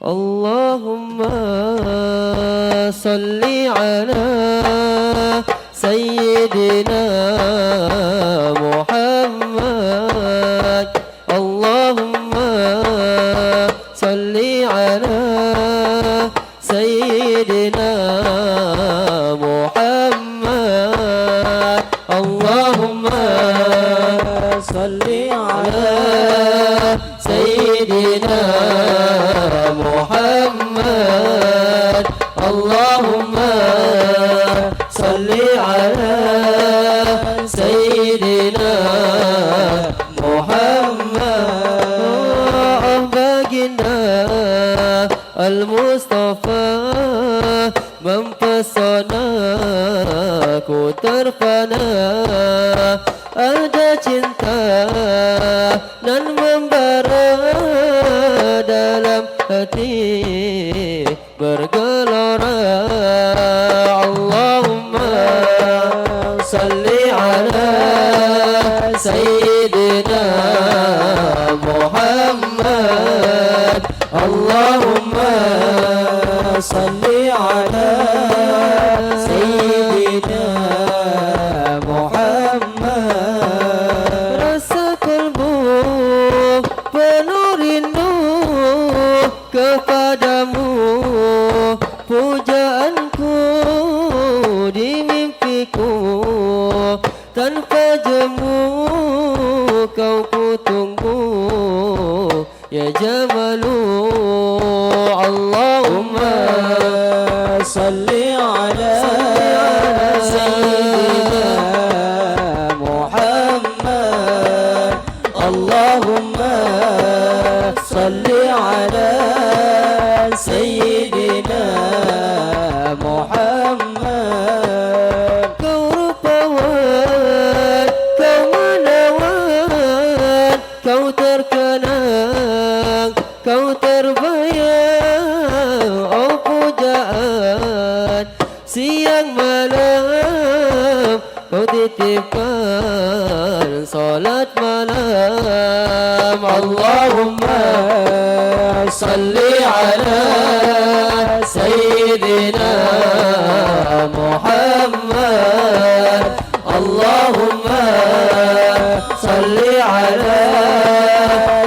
اللهم صل على سيدنا محمد. اللهم صل على سيدنا محمد. اللهم صل على سيدنا محمد. اللهم صل على سيدنا محمد. baginda Al-Mustafa mempesona, ku terpana. Ada cinta dan membara dalam hati bergelora. Allahumma salli ala Sayyidina Muhammad. Allahumma salli ala Sayyidina Muhammad. Rasa kalbu penuh rindu kepadamu, pujaanku di mimpiku, tanpa jemu kau ku tunggu ya Jamalu. Allahumma salli ala Sayyidina Muhammad. Allahumma salli ala Sayyidina Muhammad. Kau rupawan, kau menawan, kau terkenang, kau terbayang. Oh pujaan siang malam kau titipkan salat malam. Allahumma salli ala Sayyidina Muhammad. Allahumma salli ala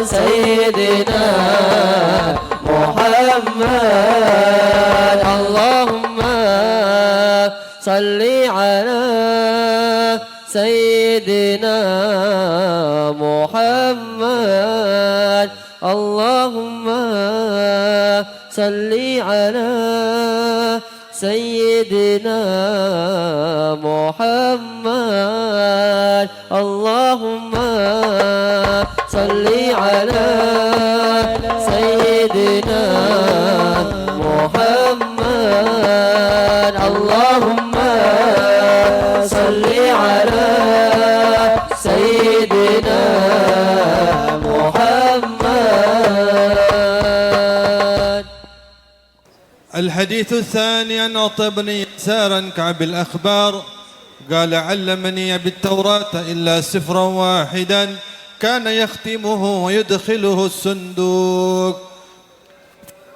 Sayyidina Muhammad. Allahumma salli ala Sayyidina Muhammad. Allahumma salli ala Sayyidina Muhammad. Allahumma salli ala Sayyidina Muhammad. Allahumma salli ala Sayyidina Muhammad. الحديث الثاني عن عطاء بن يسار كعب الأخبار قال علمني بالتوراة إلا سفرا واحدا كان يختمه ويدخله الصندوق.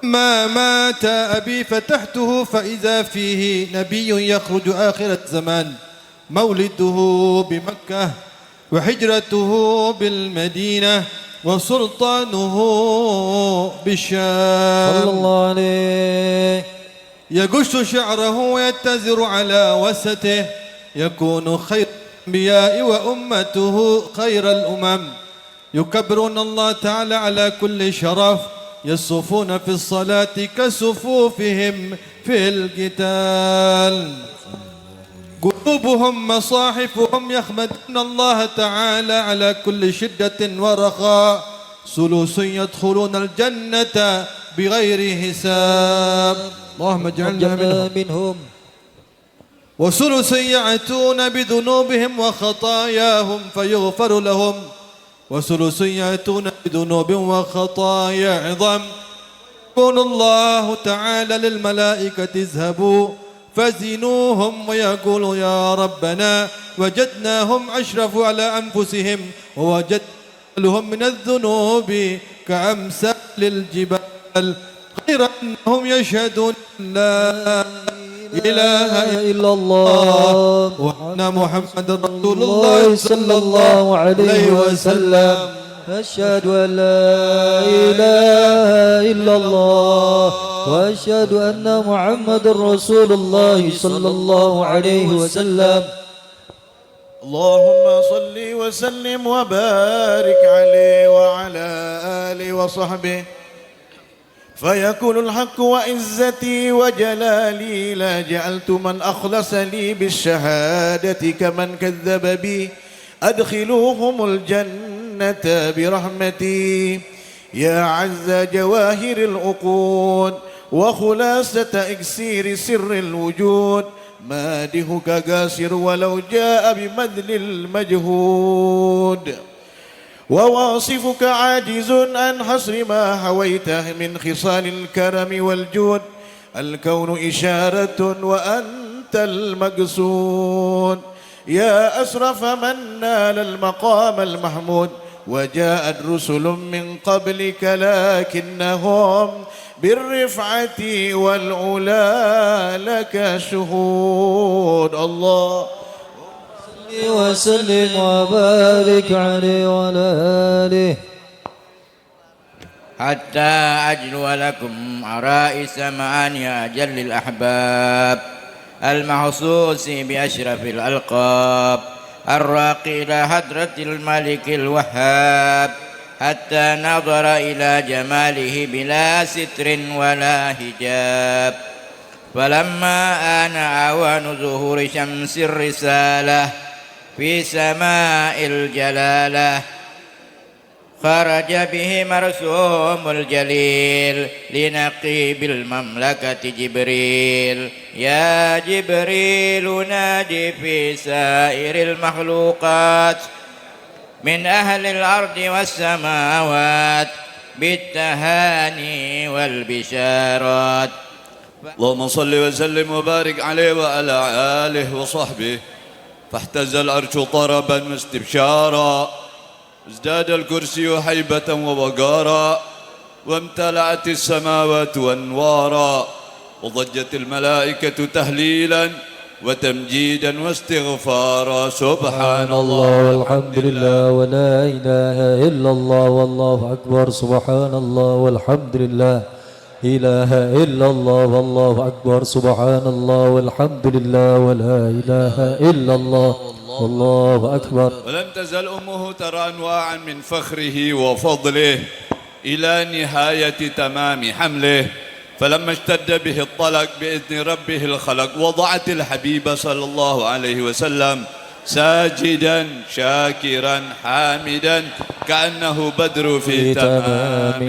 ما مات أبي فتحته فإذا فيه نبي يخرج آخر الزمان مولده بمكة وحجرته بالمدينة وسلطانه بالشام صلى الله عليه. يقش شعره ويتزر على وسته يكون خير الأنبياء وأمته خير الأمم يكبرون الله تعالى على كل شرف يصفون في الصلاة كصفوفهم في القتال قلوبهم مصاحفهم يحمدون الله تعالى على كل شدة ورخاء ثلث يدخلون الجنة بغير حساب اللهم اجعلنا منهم وثلث يأتون بذنوبهم وخطاياهم فيغفر لهم وثلث يأتون بذنوب وخطايا عظم يقول الله تعالى للملائكة اذهبوا فزنوهم ويقول يا ربنا وجدناهم أشرفوا على أنفسهم ووجدنا لهم من الذنوب كأمثال الجبال غير أنهم يشهدون لا إله إلا الله وأن محمد رسول الله صلى الله عليه وسلم أشهد أن لا إله إلا الله وأشهد أن محمد رسول الله صلى الله عليه وسلم اللهم صل وسلم وبارك عليه وعلى آله وصحبه فيكون الحق وعزتي وجلالي لا جعلت من أخلص لي بالشهادة كمن كذب بي أدخلوهم الجنة برحمتي يا عز جواهر العقود وخلاصة إكسير سر الوجود مادحك قاصر ولو جاء بمذل المجهود وواصفك عاجز عن حصر ما حويته من خصال الكرم والجود الكون إشارة وأنت المقصود يا أشرف من نال المقام المحمود وجاءت رسل من قبلك لكنهم بالرفعة والعلا لك شهود الله وسلم وبارك عليه وعلى آله حتى أجلو لكم عرائس معاني أجل الأحباب المخصوص بأشرف الألقاب الراقي إلى حضرة الملك الوهاب حتى نظر إلى جماله بلا ستر ولا حجاب فلما آن أوان ظهور شمس الرسالة في سماء الجلالة خرج به مرسوم الجليل لنقيب المملكة جبريل يا جبريل نادي في سائر المخلوقات من أهل الأرض والسماوات بالتهاني والبشارات اللهم صل وسلم وبارك عليه وعلى آله وصحبه فاحتز العرش طربا واستبشارا ازداد الكرسي هيبة ووقارا وامتلأت السماوات أنوارا وضجت الملائكة تهليلا وتمجيدا واستغفارا سبحان الله والحمد لله ولا إله إلا الله والله أكبر سبحان الله والحمد لله إله إلا الله والله أكبر سبحان الله والحمد لله ولا إله إلا الله والله أكبر. ولم تزل أمه ترى أنواعا من فخره وفضله إلى نهاية تمام حمله فلما اشتد به الطلق بإذن ربه الخلق وضعت الحبيب صلى الله عليه وسلم ساجدا شاكرا حامدا كأنه بدر في تمام.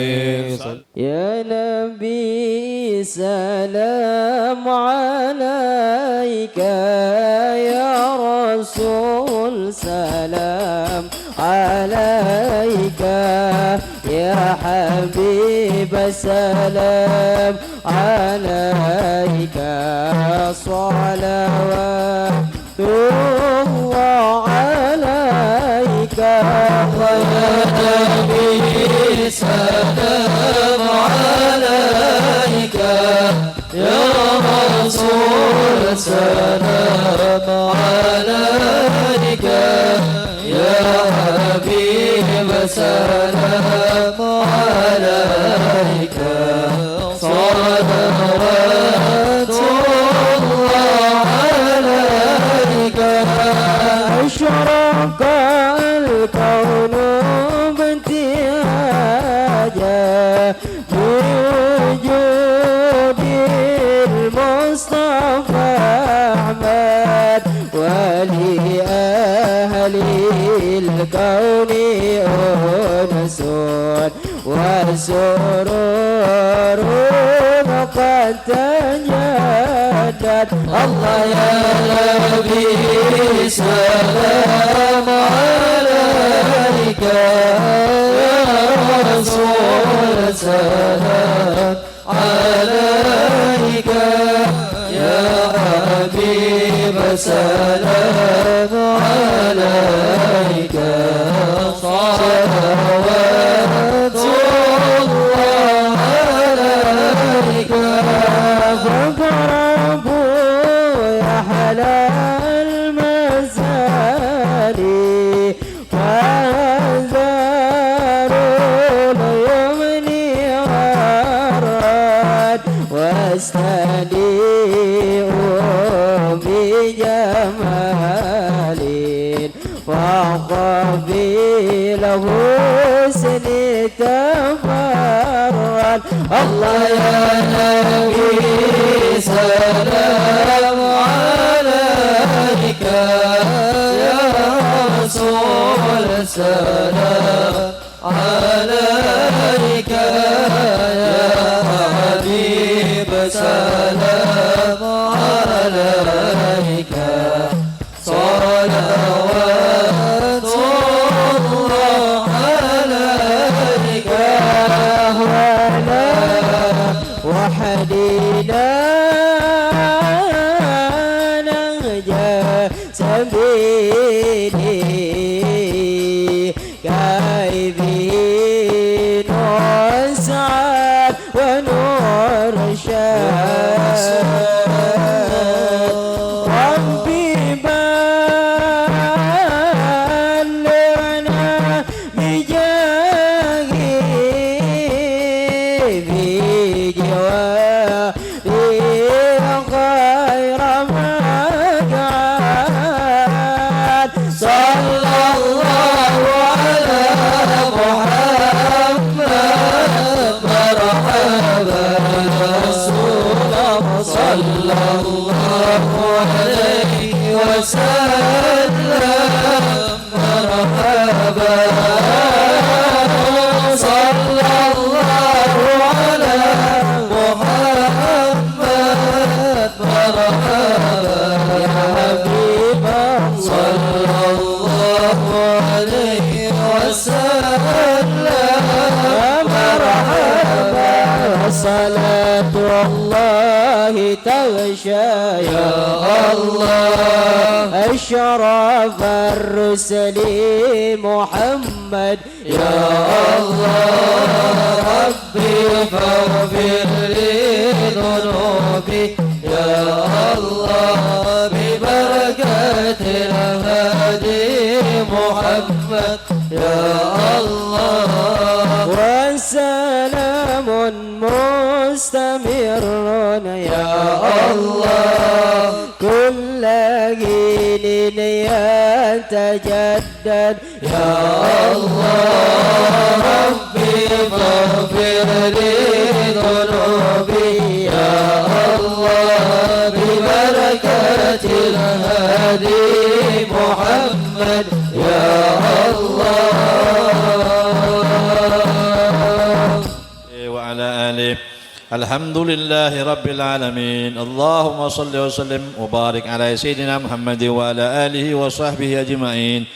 يا نبي سلام عليك يا رسول سلام عليك يا حبيب سلام عليك صلوات الله عليك يا نبي سلام عليك يا رسول سلام عليك يا حبيب سلام عليك صلوات الله عليك أشرق الكون بامتياجه بوجود المصطفى أحمد ولأهل الكون أنس وسرور قد تجدد الله يا نبي سلام عليك يا رسول سلام عليك يا حبيب سلام عليك صلوات الله عليك يستليء بجمال وقبيله حسن تفرد الله يا نبي سلام عليك يا رسول سلام عليك يا حبيب سلام عليك صلوات الله عليك وعلى وحدنا نهجى سبيلي كايبين واسعد ونور ربي بلغنا بجاهي في جواري غير مقعد صلى الله على محمد مرحبا رسول الله صلى الله عليه وسلم مرحبا صلى الله على محمد مرحبا يا حبيب صلى الله عليه وسلم مرحبا صلاة الله تغشى يا الله أشرف الرسل محمد يا الله ربي فاغفر لي ذنوبي يا الله ببركة الهادي محمد يا الله وسلام مستمر يا الله كل حين يتجدد يا الله ربي فاغفر لي ذنوبي يا الله ببركة الهادي محمد يا الله وعلى آله. الحمد لله رب العالمين. اللهم صل وسلم وبارك على سيدنا محمد وعلى آله وصحبه أجمعين.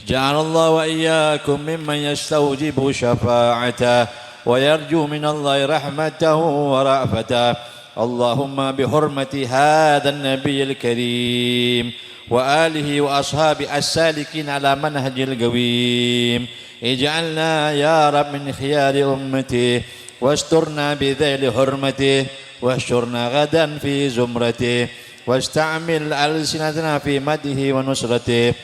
جعل الله وإياكم ممن يستوجب شفاعته ويرجو من الله رحمته ورأفته. اللهم بحرمة هذا النبي الكريم وآله وأصحابه السالكين على منهج القويم اجعلنا يا رب من خيار أمته واسترنا بذيل حرمته واحشرنا غدا في زمرته واستعمل ألسنتنا في مده ونصرته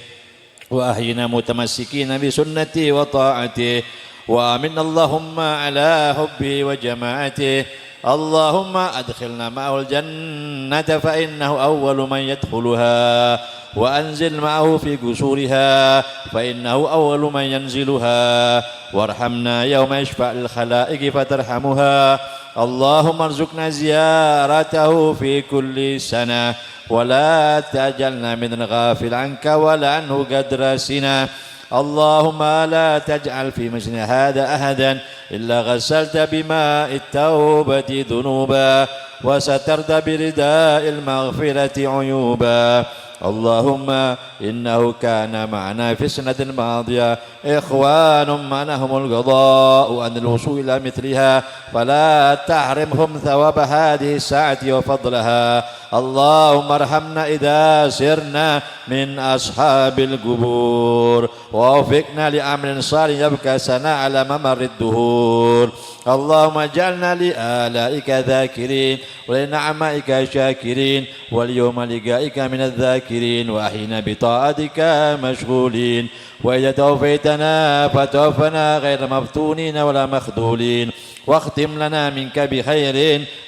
وأحينا متمسكين بسنته وطاعته وآمنا اللهم على حبه وجماعته. اللهم أدخلنا معه الجنة فإنه أول من يدخلها وأنزل معه في قصورها فإنه أول من ينزلها وارحمنا يوم يشفع للخلائق فترحمها. اللهم ارزقنا زيارته في كل سنة ولا تجعلنا من الغافل عنك ولا عنه قدر سنة. اللهم لا تجعل في مجلسنا هذا أحدا إلا غسلت بماء التوبة ذنوبا وسترت برداء المغفرة عيوبا. اللهم إنه كان معنا في السنة الماضية إخوان منهم القضاء عن الوصول إلى مثلها فلا تحرمهم ثواب هذه الساعة وفضلها. اللهم ارحمنا إذا سرنا من أصحاب القبور ووفقنا لعمل صالح يبقى سنا على ممر الدهور. اللهم اجعلنا لآلائك ذاكرين ولنعمائك شاكرين واليوم لقائك من الذاكرين وأحينا بطاعتك مشغولين. وإذا توفيتنا فتوفنا غير مفتونين ولا مخذولين واختم لنا منك بخير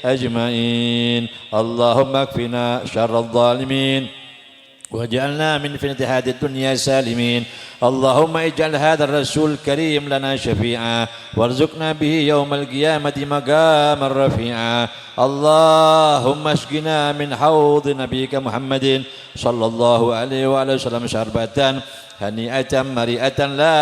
أجمعين. اللهم اكفنا شر الظالمين واجعلنا من فتنة هذه الدنيا سالمين. اللهم اجعل هذا الرسول الكريم لنا شفيعا وارزقنا به يوم القيامة مقاما رفيعا. اللهم اسقنا من حوض نبيك محمد صلى الله عليه وآله وسلم شربة هنيئة مريئة لا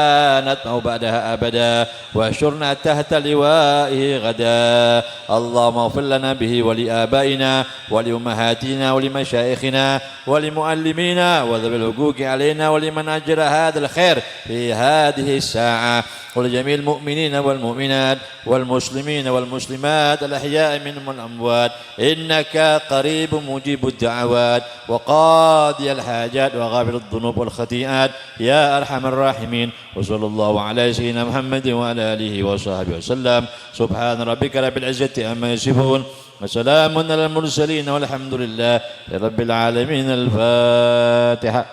نطمع بعدها أبدا واحشرنا تحت لوائه غدا. اللهم اغفر لنا به ولآبائنا ولأمهاتنا ولمشايخنا ولمعلمينا وذوي الحقوق علينا ولمن أجر هذا الخير في هذه الساعة ولجميع المؤمنين والمؤمنات والمسلمين والمسلمات الأحياء منهم والأموات إنك قريب مجيب الدعوات وقاضي الحاجات وغافر الذنوب والخطيئات يا أرحم الراحمين. وصلى الله على سيدنا محمد وعلى آله وصحبه وسلم. سبحان ربك رب العزة عما يصفون وسلام على المرسلين والحمد لله رب العالمين. الفاتحة.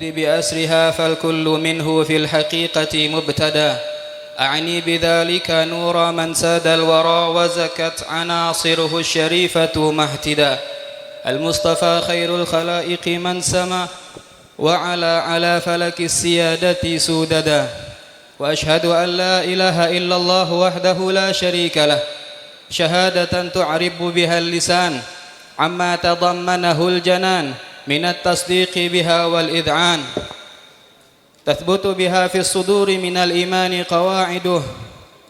بأسرها فالكل منه في الحقيقة مبتدا أعني بذلك نور من ساد الورى وزكت عناصره الشريفة مهتدا. المصطفى خير الخلائق من سما وعلى على فلك السيادة سوددا. وأشهد أن لا إله إلا الله وحده لا شريك له شهادة تعرب بها اللسان عما تضمنه الجنان من التصديق بها والإذعان تثبت بها في الصدور من الإيمان قواعده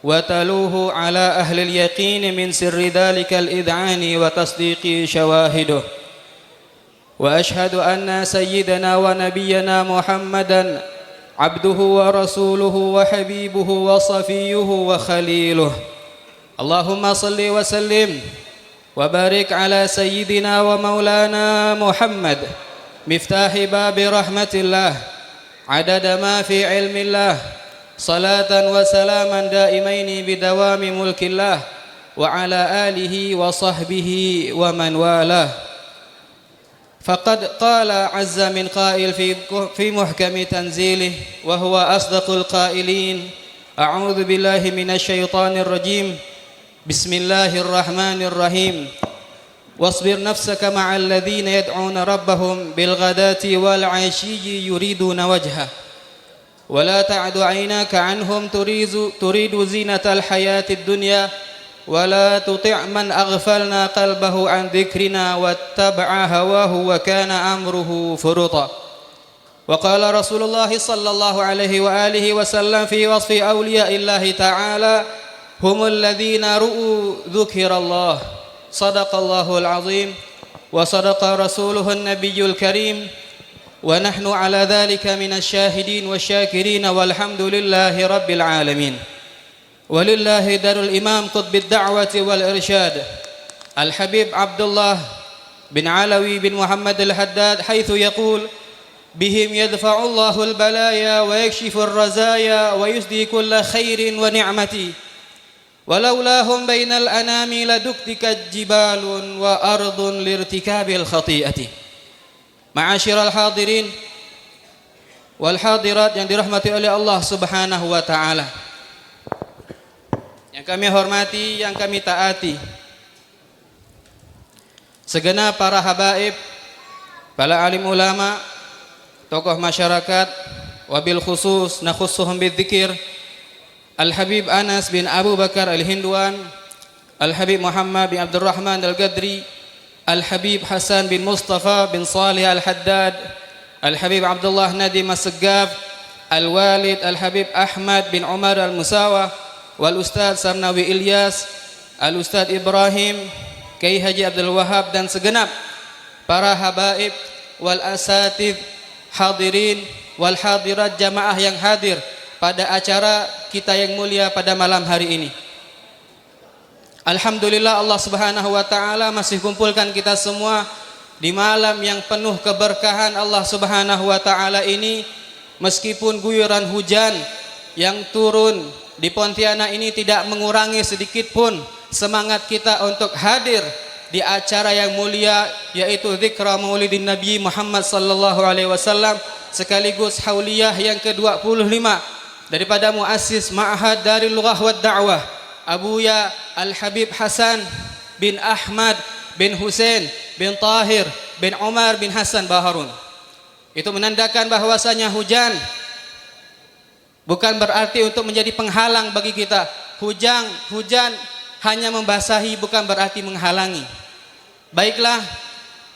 وتلوه على أهل اليقين من سر ذلك الإذعان وتصديق شواهده. وأشهد أن سيدنا ونبينا محمدًا عبده ورسوله وحبيبه وصفيه وخليله. اللهم صل وسلم وبارك على سيدنا ومولانا محمد مفتاح باب رحمة الله عدد ما في علم الله صلاة وسلاما دائمين بدوام ملك الله وعلى آله وصحبه ومن والاه. فقد قال عز من قائل في محكم تنزيله وهو أصدق القائلين أعوذ بالله من الشيطان الرجيم بسم الله الرحمن الرحيم واصبر نفسك مع الذين يدعون ربهم بالغداة والعشي يريدون وجهه ولا تعد عيناك عنهم تريد زينة الحياة الدنيا ولا تطع من أغفلنا قلبه عن ذكرنا واتبع هواه وكان أمره فرطا. وقال رسول الله صلى الله عليه وآله وسلم في وصف أولياء الله تعالى هم الذين رؤوا ذكر الله. صدق الله العظيم وصدق رسوله النبي الكريم ونحن على ذلك من الشاهدين والشاكرين والحمد لله رب العالمين. ولله در الإمام قطب الدعوة والإرشاد الحبيب عبد الله بن علوي بن محمد الحداد حيث يقول بهم يدفع الله البلايا ويكشف الرزايا ويسدي كل خير ونعمة ولولاهم بين الأنام لدكدكت جبال وأرض لارتكاب الخطيئة. معاشر الحاضرين والحاضرات yang dirahmati oleh Allah Subhanahu wa taala. Yang kami hormati, yang kami taati. Segenap para habaib, para alim ulama, tokoh masyarakat, wabil khusus nakhussuhum bidzikir Al-Habib Anas bin Abu Bakar Al-Hindwan, Al-Habib Muhammad bin Abdurrahman Al-Gadri, Al-Habib Hasan bin Mustafa bin Salih Al-Haddad, Al-Habib Abdullah Nadim As-Segaf, Al-Walid Al-Habib Ahmad bin Umar Al-Musawa, Wal-Ustadz Sarnawi Ilyas, Al-Ustadz Ibrahim, Kiai Haji Abdul Wahab dan segenap para habaib wal asatidz hadirin wal hadirat jamaah yang hadir pada acara kita yang mulia pada malam hari ini. Alhamdulillah Allah Subhanahu wa taala masih kumpulkan kita semua di malam yang penuh keberkahan Allah Subhanahu wa taala ini, meskipun guyuran hujan yang turun di Pontianak ini tidak mengurangi sedikit pun semangat kita untuk hadir di acara yang mulia, yaitu Dzikra Maulidin Nabi Muhammad sallallahu alaihi wasallam, sekaligus hauliyah yang ke-25 daripada muassis Ma'had Darul Lughah wad Da'wah Abuya Al-Habib Hasan bin Ahmad bin Hussein bin Tahir bin Umar bin Hasan Baharun. Itu menandakan bahwasanya hujan bukan berarti untuk menjadi penghalang bagi kita. Hujan hanya membasahi, bukan berarti menghalangi. Baiklah,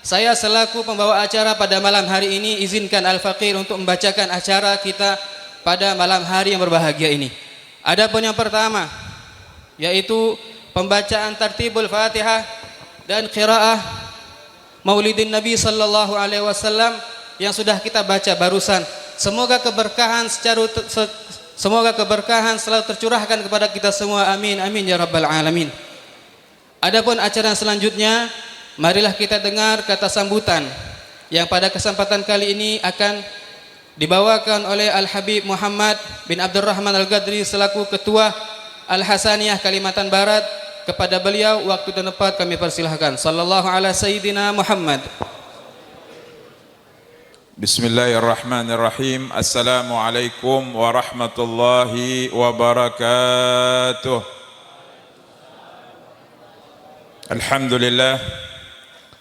saya selaku pembawa acara pada malam hari ini, izinkan Al-Faqir untuk membacakan acara kita pada malam hari yang berbahagia ini. Adapun yang pertama, yaitu pembacaan tartibul Fatihah dan qiraah Maulidin Nabi sallallahu alaihi wasallam yang sudah kita baca barusan. Semoga keberkahan selalu tercurahkan kepada kita semua. Amin amin ya rabbal alamin. Adapun acara selanjutnya, marilah kita dengar kata sambutan yang pada kesempatan kali ini akan dibawakan oleh Al-Habib Muhammad bin Abdurrahman Al-Gadri selaku Ketua Al-Hasaniyah Kalimantan Barat. Kepada beliau waktu dan tempat kami persilahkan. Sallallahu ala sayyidina Muhammad. Bismillahirrahmanirrahim. Assalamualaikum warahmatullahi wabarakatuh. Alhamdulillah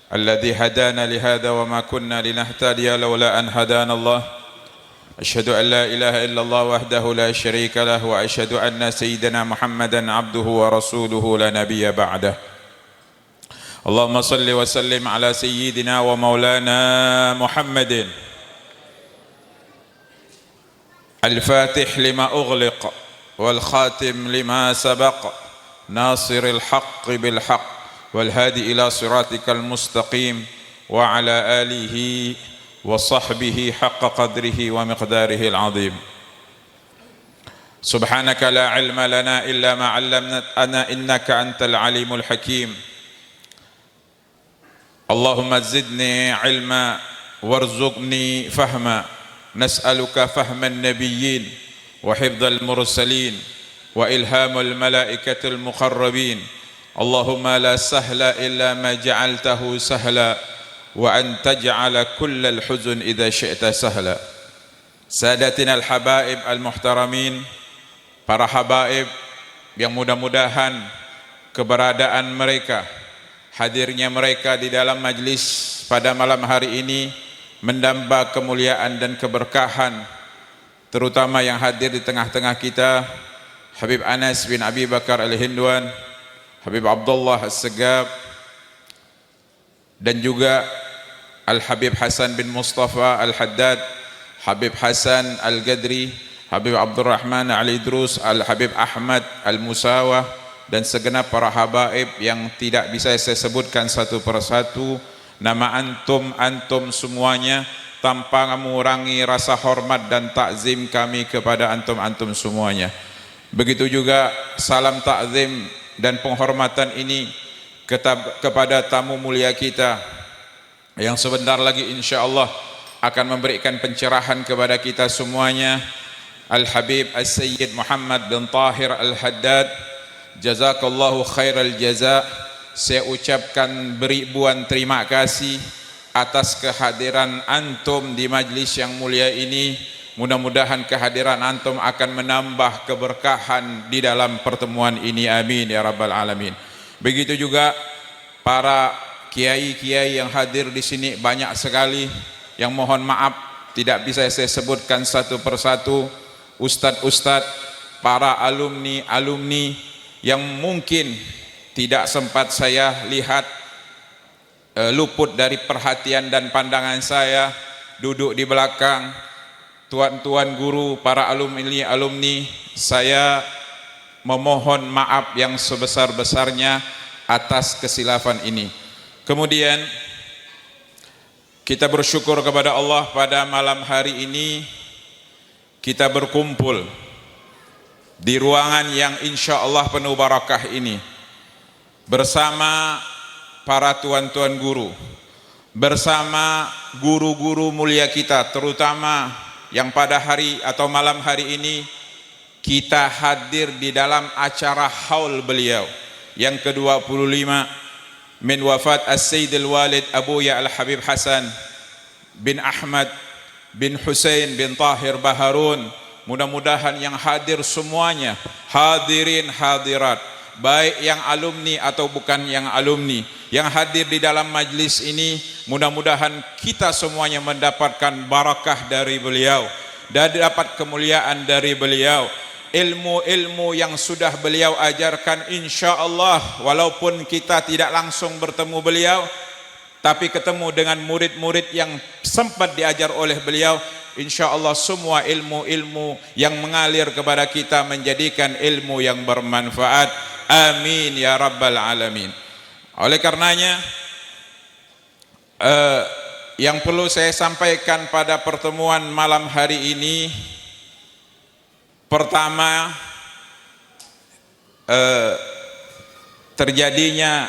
alladhi hadana lihada wa ma kunna linahtadiya lawla an hadana Allah. Asyhadu an la ilaha illallah wahdahu la syarika lah wa asyhadu anna sayyidina Muhammadan abduhu wa rasuluhu la nabiyya ba'dah. Allahumma salli wa sallim ala sayyidina wa maulana Muhammadin al-fatih lima ughliq wal khatim lima sabaq nasiril haqqi bil haqq wal hadi ila siratikal mustaqim wa ala alihi wa sahbihi haqqa qadrihi wa miqdarihi al-azim. Subhanaka la ilma lana illa ma 'allamtana innaka antal alimul hakim. Allahumma zidni ilma warzuqni fahma. Nas'aluka fahman nabiyyin wa hifdzal mursalin wa ilhamul malaikatil muqarrabin. Allahumma la sahla illa ma ja'altahu sahla wa an taj'ala kullal huzun idza syi'ta sahla. Sadatina al-habaib al-muhtaramin, para habaib yang mudah-mudahan keberadaan mereka, hadirnya mereka di dalam majlis pada malam hari ini mendamba kemuliaan dan keberkahan, terutama yang hadir di tengah-tengah kita, Habib Anas bin Abi Bakar Al-Hindwan, Habib Abdullah As-Segab, dan juga Al-Habib Hasan bin Mustafa Al-Haddad, Habib Hasan Al-Gadri, Habib Abdurrahman Al-Idrus, Al-Habib Ahmad Al-Musawah, dan segenap para habaib yang tidak bisa saya sebutkan satu persatu. Nama antum semuanya tanpa mengurangi rasa hormat dan takzim kami kepada antum semuanya. Begitu juga salam takzim dan penghormatan ini kepada tamu mulia kita yang sebentar lagi insyaallah akan memberikan pencerahan kepada kita semuanya, Al-Habib As-Sayyid Muhammad bin Tahir Al-Haddad. Jazakallahu khairal jaza. Saya ucapkan beribuan terima kasih atas kehadiran antum di majlis yang mulia ini. Mudah-mudahan kehadiran antum akan menambah keberkahan di dalam pertemuan ini. Amin ya rabbal alamin. Begitu juga para kiai-kiai yang hadir di sini banyak sekali, yang mohon maaf tidak bisa saya sebutkan satu persatu. Ustadz-ustadz, para alumni yang mungkin tidak sempat saya lihat, luput dari perhatian dan pandangan saya, duduk di belakang, tuan-tuan guru, para alumni, saya memohon maaf yang sebesar-besarnya atas kesilafan ini. Kemudian kita bersyukur kepada Allah pada malam hari ini kita berkumpul di ruangan yang insya Allah penuh barakah ini bersama para tuan-tuan guru, bersama guru-guru mulia kita, terutama yang pada hari atau malam hari ini kita hadir di dalam acara haul beliau yang ke-25 min wafat As-Sayyidil Walid Abuya Al-Habib Hasan bin Ahmad bin Hussein bin Tahir Baharun. Mudah-mudahan yang hadir semuanya, hadirin hadirat, baik yang alumni atau bukan yang alumni yang hadir di dalam majlis ini, mudah-mudahan kita semuanya mendapatkan barakah dari beliau dan dapat kemuliaan dari beliau. Ilmu-ilmu yang sudah beliau ajarkan, insya Allah walaupun kita tidak langsung bertemu beliau, tapi ketemu dengan murid-murid yang sempat diajar oleh beliau, insya Allah semua ilmu-ilmu yang mengalir kepada kita menjadikan ilmu yang bermanfaat. Amin ya rabbal alamin. Oleh karenanya yang perlu saya sampaikan pada pertemuan malam hari ini, pertama, terjadinya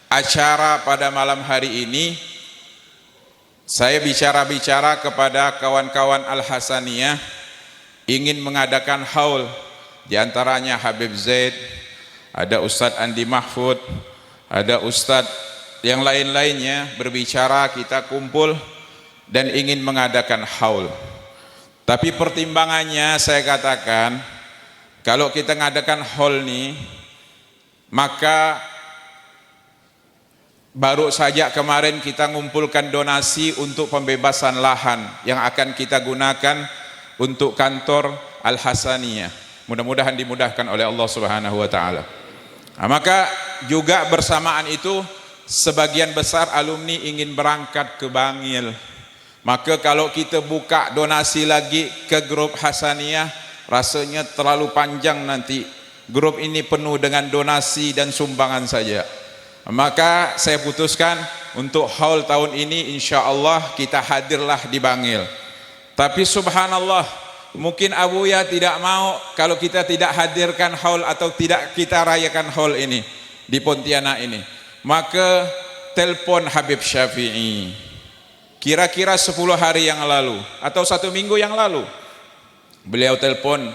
acara pada malam hari ini, saya bicara-bicara kepada kawan-kawan Al-Hasaniyah ingin mengadakan haul, diantaranya Habib Zaid, ada Ustadz Andi Mahfud, ada Ustadz yang lain-lainnya berbicara, kita kumpul dan ingin mengadakan haul. Tapi pertimbangannya saya katakan, kalau kita mengadakan haul nih, maka baru saja kemarin kita mengumpulkan donasi untuk pembebasan lahan yang akan kita gunakan untuk kantor Al-Hasaniyah. Mudah-mudahan dimudahkan oleh Allah Subhanahu wa taala. Nah, maka juga bersamaan itu sebagian besar alumni ingin berangkat ke Bangil. Maka kalau kita buka donasi lagi ke grup Hasaniyah, rasanya terlalu panjang nanti. Grup ini penuh dengan donasi dan sumbangan saja. Maka saya putuskan untuk haul tahun ini insya Allah kita hadirlah di Bangil. Tapi subhanallah, mungkin Abuya tidak mau kalau kita tidak hadirkan haul atau tidak kita rayakan haul ini di Pontianak ini. Maka telepon Habib Syafi'i, kira-kira 10 hari yang lalu atau 1 minggu yang lalu, beliau telepon,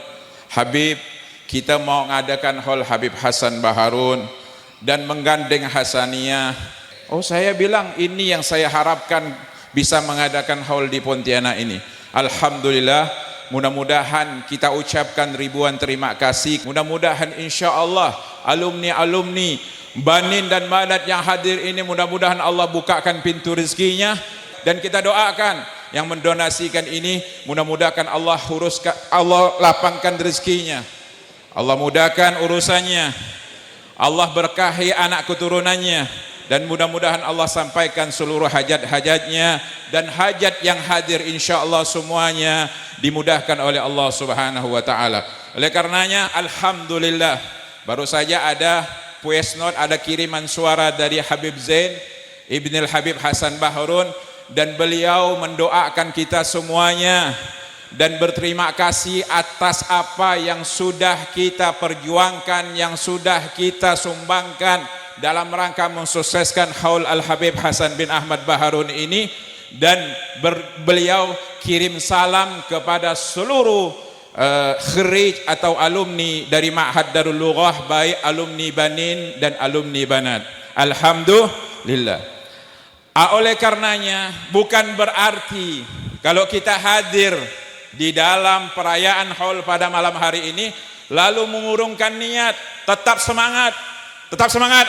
Habib, kita mau mengadakan haul Habib Hasan Baharun dan menggandeng Hasaniyah. Oh, saya bilang ini yang saya harapkan bisa mengadakan haul di Pontianak ini. Alhamdulillah, mudah-mudahan kita ucapkan ribuan terima kasih. Mudah-mudahan insya Allah alumni-alumni Banin dan Banat yang hadir ini, mudah-mudahan Allah bukakan pintu rezekinya. Dan kita doakan yang mendonasikan ini, mudah-mudahan Allah uruskan, Allah lapangkan rezekinya, Allah mudahkan urusannya, Allah berkahi anak keturunannya, dan mudah-mudahan Allah sampaikan seluruh hajat-hajatnya, dan hajat yang hadir insya Allah semuanya dimudahkan oleh Allah Subhanahu wa taala. Oleh karenanya alhamdulillah, baru saja ada voice note, ada kiriman suara dari Habib Zain Ibnul Habib Hasan Baharun, dan beliau mendoakan kita semuanya dan berterima kasih atas apa yang sudah kita perjuangkan, yang sudah kita sumbangkan dalam rangka mensukseskan haul Al-Habib Hasan bin Ahmad Baharun ini. Dan beliau kirim salam kepada seluruh kharij atau alumni dari Ma'had Darul Lughah, baik alumni Banin dan alumni Banat. Alhamdulillah. Oleh karenanya bukan berarti kalau kita hadir di dalam perayaan haul pada malam hari ini lalu mengurungkan niat. Tetap semangat,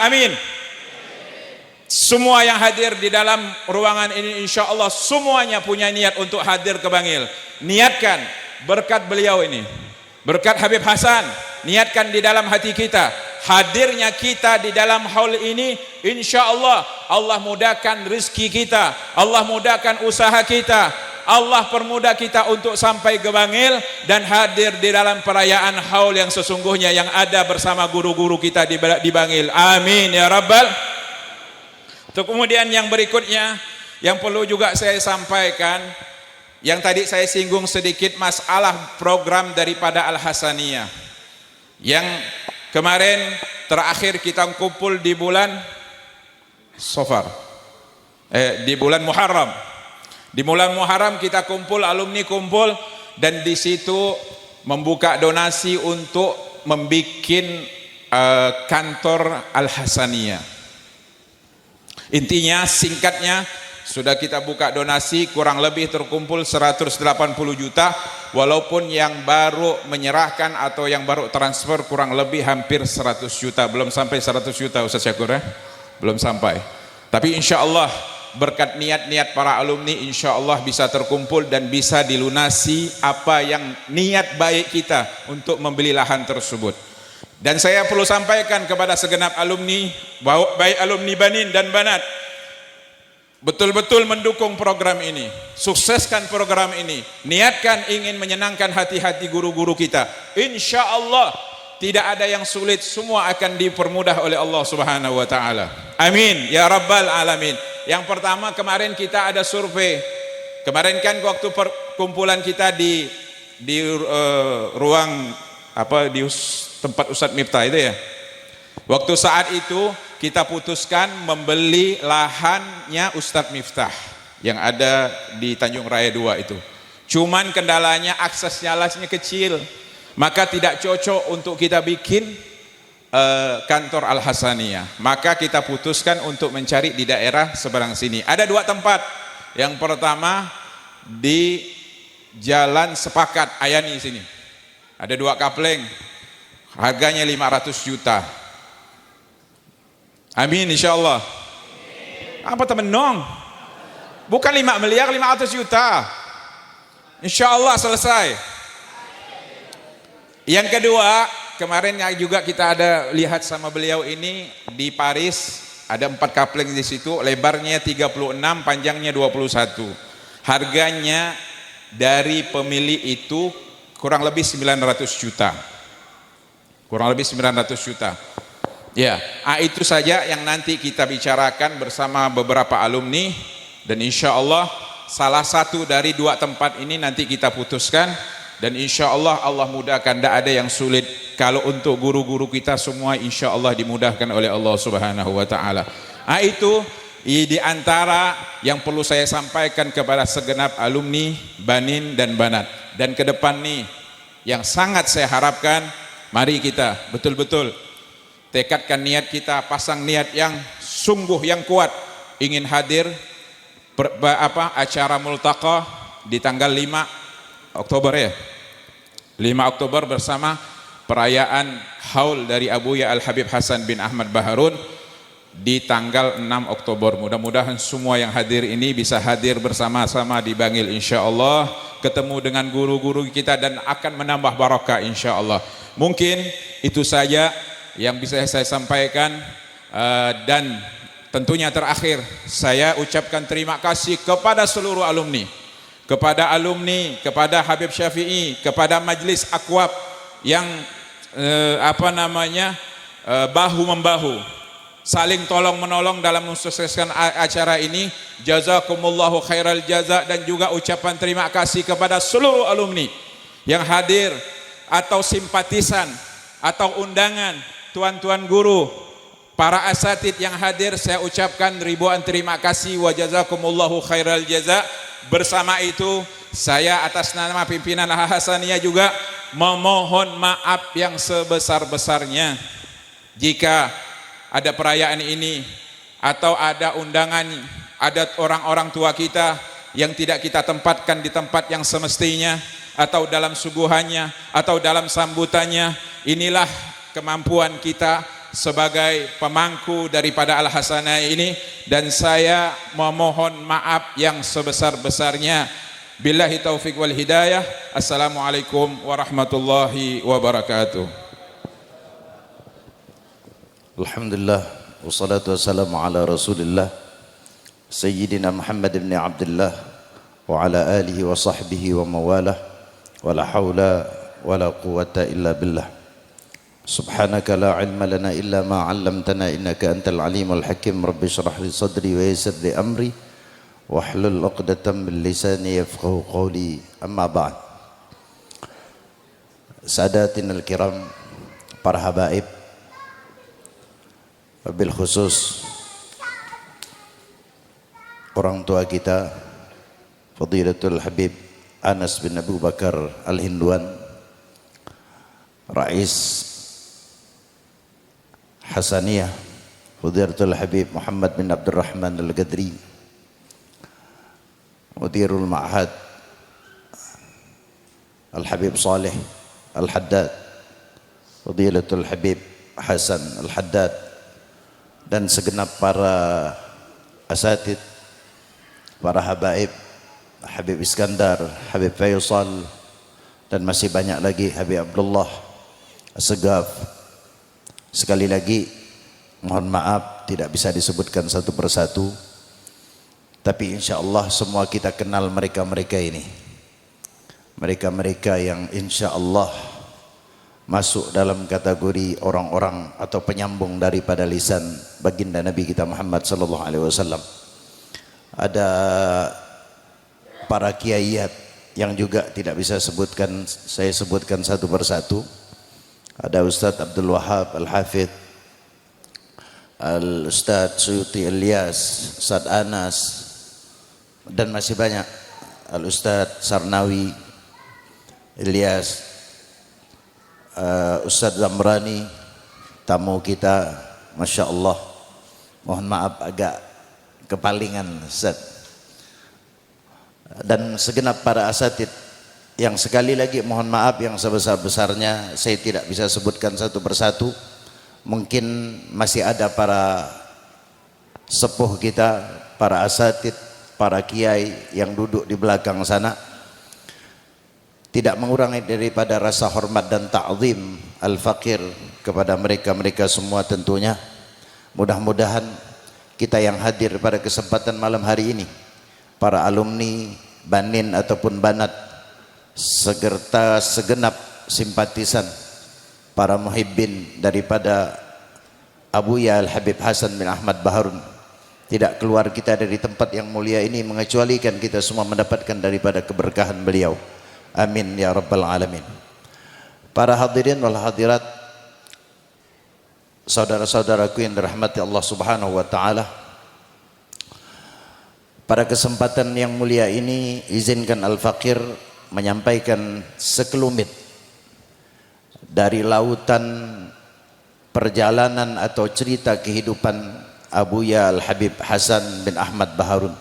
amin. Semua yang hadir di dalam ruangan ini insya Allah semuanya punya niat untuk hadir ke Bangil. Niatkan berkat beliau ini, berkat Habib Hasan, niatkan di dalam hati kita, hadirnya kita di dalam haul ini, insya Allah Allah mudahkan rezeki kita, Allah mudahkan usaha kita, Allah permudah kita untuk sampai ke Bangil dan hadir di dalam perayaan haul yang sesungguhnya yang ada bersama guru-guru kita di Bangil. Amin ya rabbal. Untuk kemudian yang berikutnya yang perlu juga saya sampaikan, yang tadi saya singgung sedikit masalah program daripada Al-Hasaniyah yang kemarin terakhir kita kumpul di bulan Safar, di bulan Muharram. Di bulan Muharram kita kumpul, alumni kumpul, dan di situ membuka donasi untuk membikin kantor Al-Hasaniyah. Intinya singkatnya, sudah kita buka donasi, kurang lebih terkumpul 180 juta, walaupun yang baru menyerahkan atau yang baru transfer kurang lebih hampir 100 juta, belum sampai 100 juta Ustaz Syakur ya, belum sampai. Tapi insya Allah berkat niat-niat para alumni, insya Allah bisa terkumpul dan bisa dilunasi apa yang niat baik kita untuk membeli lahan tersebut. Dan saya perlu sampaikan kepada segenap alumni, baik alumni Banin dan Banat, betul-betul mendukung program ini, sukseskan program ini, niatkan ingin menyenangkan hati-hati guru-guru kita. Insya Allah tidak ada yang sulit, semua akan dipermudah oleh Allah Subhanahu wa taala. Amin ya rabbal alamin. Yang pertama, kemarin kita ada survei. Kemarin kan waktu perkumpulan kita di ruang di tempat Ustadz Miftah itu ya. Waktu saat itu kita putuskan membeli lahannya Ustadz Miftah yang ada di Tanjung Raya 2 itu. Cuman kendalanya akses jalannya kecil, maka tidak cocok untuk kita bikin kantor Al Hasaniyah. Maka kita putuskan untuk mencari di daerah seberang sini. Ada 2 tempat. Yang pertama di Jalan Sepakat Ayani sini. Ada 2 kapleng. Harganya 500 juta. Amin insyaallah. Apa temen nong? Bukan 5 miliar, 500 juta. Insyaallah selesai. Yang kedua, kemarin juga kita ada lihat sama beliau ini di Paris, ada 4 kapleng di situ, lebarnya 36, panjangnya 21. Harganya dari pemilik itu kurang lebih 900 juta. Kurang lebih 900 juta. Ya, itu saja yang nanti kita bicarakan bersama beberapa alumni, dan insya Allah salah satu dari 2 tempat ini nanti kita putuskan, dan insya Allah Allah mudahkan, tidak ada yang sulit. Kalau untuk guru-guru kita semua insya Allah dimudahkan oleh Allah Subhanahu wa taala. Itu di antara yang perlu saya sampaikan kepada segenap alumni Banin dan Banat. Dan ke depan nih yang sangat saya harapkan, mari kita betul-betul tekadkan niat kita, pasang niat yang sungguh yang kuat, ingin hadir acara multaqa di tanggal 5 Oktober ya. 5 Oktober bersama perayaan haul dari Abuya Al-Habib Hasan bin Ahmad Baharun di tanggal 6 Oktober. Mudah-mudahan semua yang hadir ini bisa hadir bersama-sama di Bangil insyaallah, ketemu dengan guru-guru kita dan akan menambah barakah insyaallah. Mungkin itu saja yang bisa saya sampaikan, dan tentunya terakhir saya ucapkan terima kasih kepada seluruh alumni, kepada Habib Syafi'i, kepada Majlis Akwab yang bahu-membahu saling tolong menolong dalam mensukseskan acara ini. Jazakumullahu khairal jaza. Dan juga ucapan terima kasih kepada seluruh alumni yang hadir atau simpatisan atau undangan, tuan-tuan guru, para asatid yang hadir, saya ucapkan ribuan terima kasih wa jazakumullahu khairal jaza. Bersama itu saya atas nama pimpinan Al Hasaniyah juga memohon maaf yang sebesar-besarnya jika ada perayaan ini atau ada undangan, ada orang-orang tua kita yang tidak kita tempatkan di tempat yang semestinya, atau dalam suguhannya atau dalam sambutannya. Inilah kemampuan kita sebagai pemangku daripada Al Hasanah ini, dan saya memohon maaf yang sebesar-besarnya. Billahi taufiq wal hidayah. Assalamualaikum warahmatullahi wabarakatuh. Alhamdulillah, wassalatu wassalamu ala Rasulillah Sayyidina Muhammad ibn Abdullah wa ala alihi wa sahbihi wa mawalah, wa la hawla wa la quwwata illa billah. Subhanaka la ilma lana illa ma 'allamtana innaka antal alimul hakim. Rabbi shrah li sadri wa yassir li amri wahlul 'uqdatam min lisani yafqahu qawli. Amma ba'd. Sadatinal kiram, para habaib, wabil khusus orang tua kita Fadilatul Habib Anas bin Abu Bakar Al-Hinduan, Rais Hasaniyah, Fadilatul Habib Muhammad bin Abdurrahman Al-Gadri, Mudirul Ma'had Al-Habib Saleh Al-Haddad, Fadilatul Habib Hasan Al-Haddad, dan segenap para asatid, para habaib, Habib Iskandar, Habib Faisal, dan masih banyak lagi, Habib Abdullah Assegaf. Sekali lagi mohon maaf tidak bisa disebutkan satu persatu, tapi insya Allah semua kita kenal mereka-mereka ini, mereka-mereka yang insya Allah masuk dalam kategori orang-orang atau penyambung daripada lisan baginda Nabi kita Muhammad sallallahu alaihi wasallam. Ada para kiaiat yang juga tidak bisa saya sebutkan satu persatu. Ada Ustadz Abdul Wahab Al-Hafidh, Al-Ustadz Suyuti Ilyas, Ustadz Anas, dan masih banyak, Al-Ustadz Sarnawi Ilyas, Ustadz Zamrani, tamu kita, Masya Allah. Mohon maaf agak kepalingan Ustadz. Dan segenap para asatid yang sekali lagi mohon maaf yang sebesar-besarnya saya tidak bisa sebutkan satu persatu. Mungkin masih ada para sepuh kita, para asatid, para kiai yang duduk di belakang sana. Tidak mengurangi daripada rasa hormat dan ta'zim al-faqir kepada mereka-mereka semua tentunya. Mudah-mudahan kita yang hadir pada kesempatan malam hari ini, para alumni, banin ataupun banat, serta segenap simpatisan, para muhibbin daripada Abuya Al-Habib Hasan bin Ahmad Baharun, tidak keluar kita dari tempat yang mulia ini mengecualikan kita semua mendapatkan daripada keberkahan beliau. Amin ya rabbal alamin. Para hadirin wal hadirat, saudara-saudaraku yang dirahmati Allah Subhanahu wa taala, pada kesempatan yang mulia ini izinkan Al-Faqir menyampaikan sekelumit dari lautan perjalanan atau cerita kehidupan Abuya Al-Habib Hasan bin Ahmad Baharun,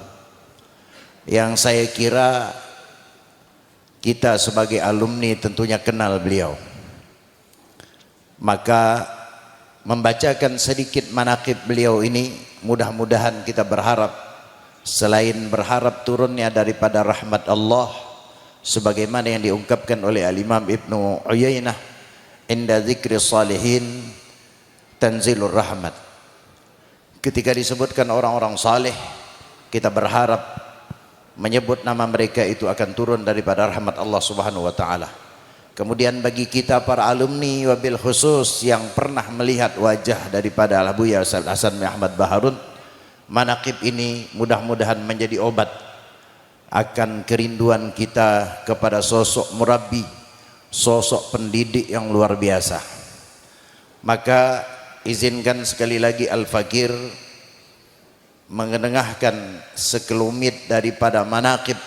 yang saya kira kita sebagai alumni tentunya kenal beliau. Maka membacakan sedikit manaqib beliau ini, mudah-mudahan kita berharap, selain berharap turunnya daripada rahmat Allah, sebagaimana yang diungkapkan oleh Al-Imam Ibnu Uyainah, inda dzikri salihin tanzilur rahmat. Ketika disebutkan orang-orang saleh, kita berharap menyebut nama mereka itu akan turun daripada rahmat Allah Subhanahu wa taala. Kemudian bagi kita para alumni wabil khusus yang pernah melihat wajah daripada Abuya Hasan bin Ahmad Baharun, manaqib ini mudah-mudahan menjadi obat akan kerinduan kita kepada sosok murabbi, sosok pendidik yang luar biasa. Maka izinkan sekali lagi Al-Faqir mengenengahkan sekelumit daripada manaqib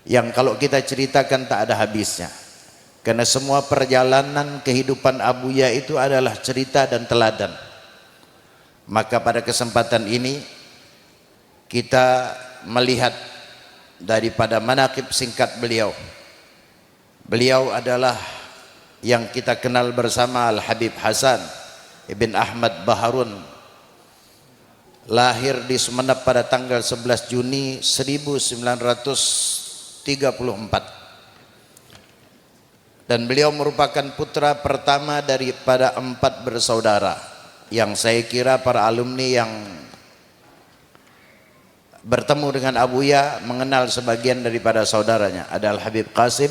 yang kalau kita ceritakan tak ada habisnya, karena semua perjalanan kehidupan Abuya itu adalah cerita dan teladan. Maka pada kesempatan ini kita melihat daripada manaqib singkat beliau. Beliau adalah yang kita kenal bersama Al-Habib Hasan ibn Ahmad Baharun, lahir di Sumeneb pada tanggal 11 Juni 1934, dan beliau merupakan putra pertama daripada 4 bersaudara, yang saya kira para alumni yang bertemu dengan Abuya mengenal sebagian daripada saudaranya. Ada Al-Habib Qasim,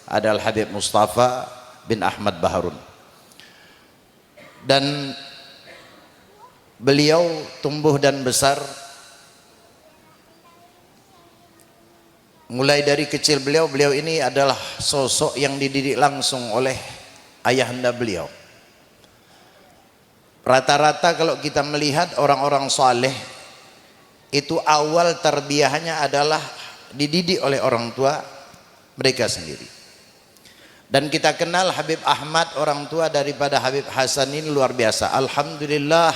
ada Al-Habib Mustafa bin Ahmad Baharun. Dan beliau tumbuh dan besar mulai dari kecil. Beliau ini adalah sosok yang dididik langsung oleh ayahanda beliau. Rata-rata kalau kita melihat orang-orang saleh itu awal tarbiyahnya adalah dididik oleh orang tua mereka sendiri. Dan kita kenal Habib Ahmad, orang tua daripada Habib Hasan ini luar biasa. Alhamdulillah,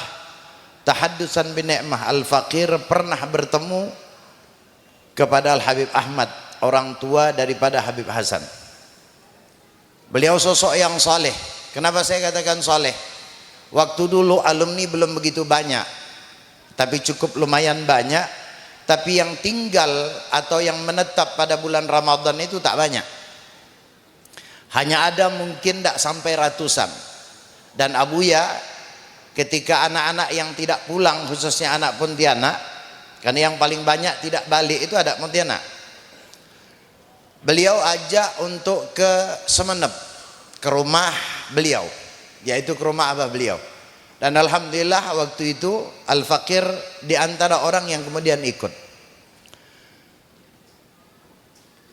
tahaddusan bin ni'mah, Al-Faqir pernah bertemu kepada Al-Habib Ahmad, orang tua daripada Habib Hasan. Beliau sosok yang soleh. Kenapa saya katakan soleh? Waktu dulu alumni belum begitu banyak, tapi cukup lumayan banyak. Tapi yang tinggal atau yang menetap pada bulan Ramadan itu tak banyak. Hanya ada mungkin tak sampai ratusan. Dan Abuya ketika anak-anak yang tidak pulang, khususnya anak Pontianak, karena yang paling banyak tidak balik itu ada Pontianak, beliau ajak untuk ke Semenep, ke rumah beliau, yaitu ke rumah abah beliau. Dan alhamdulillah waktu itu Al-Fakir di antara orang yang kemudian ikut.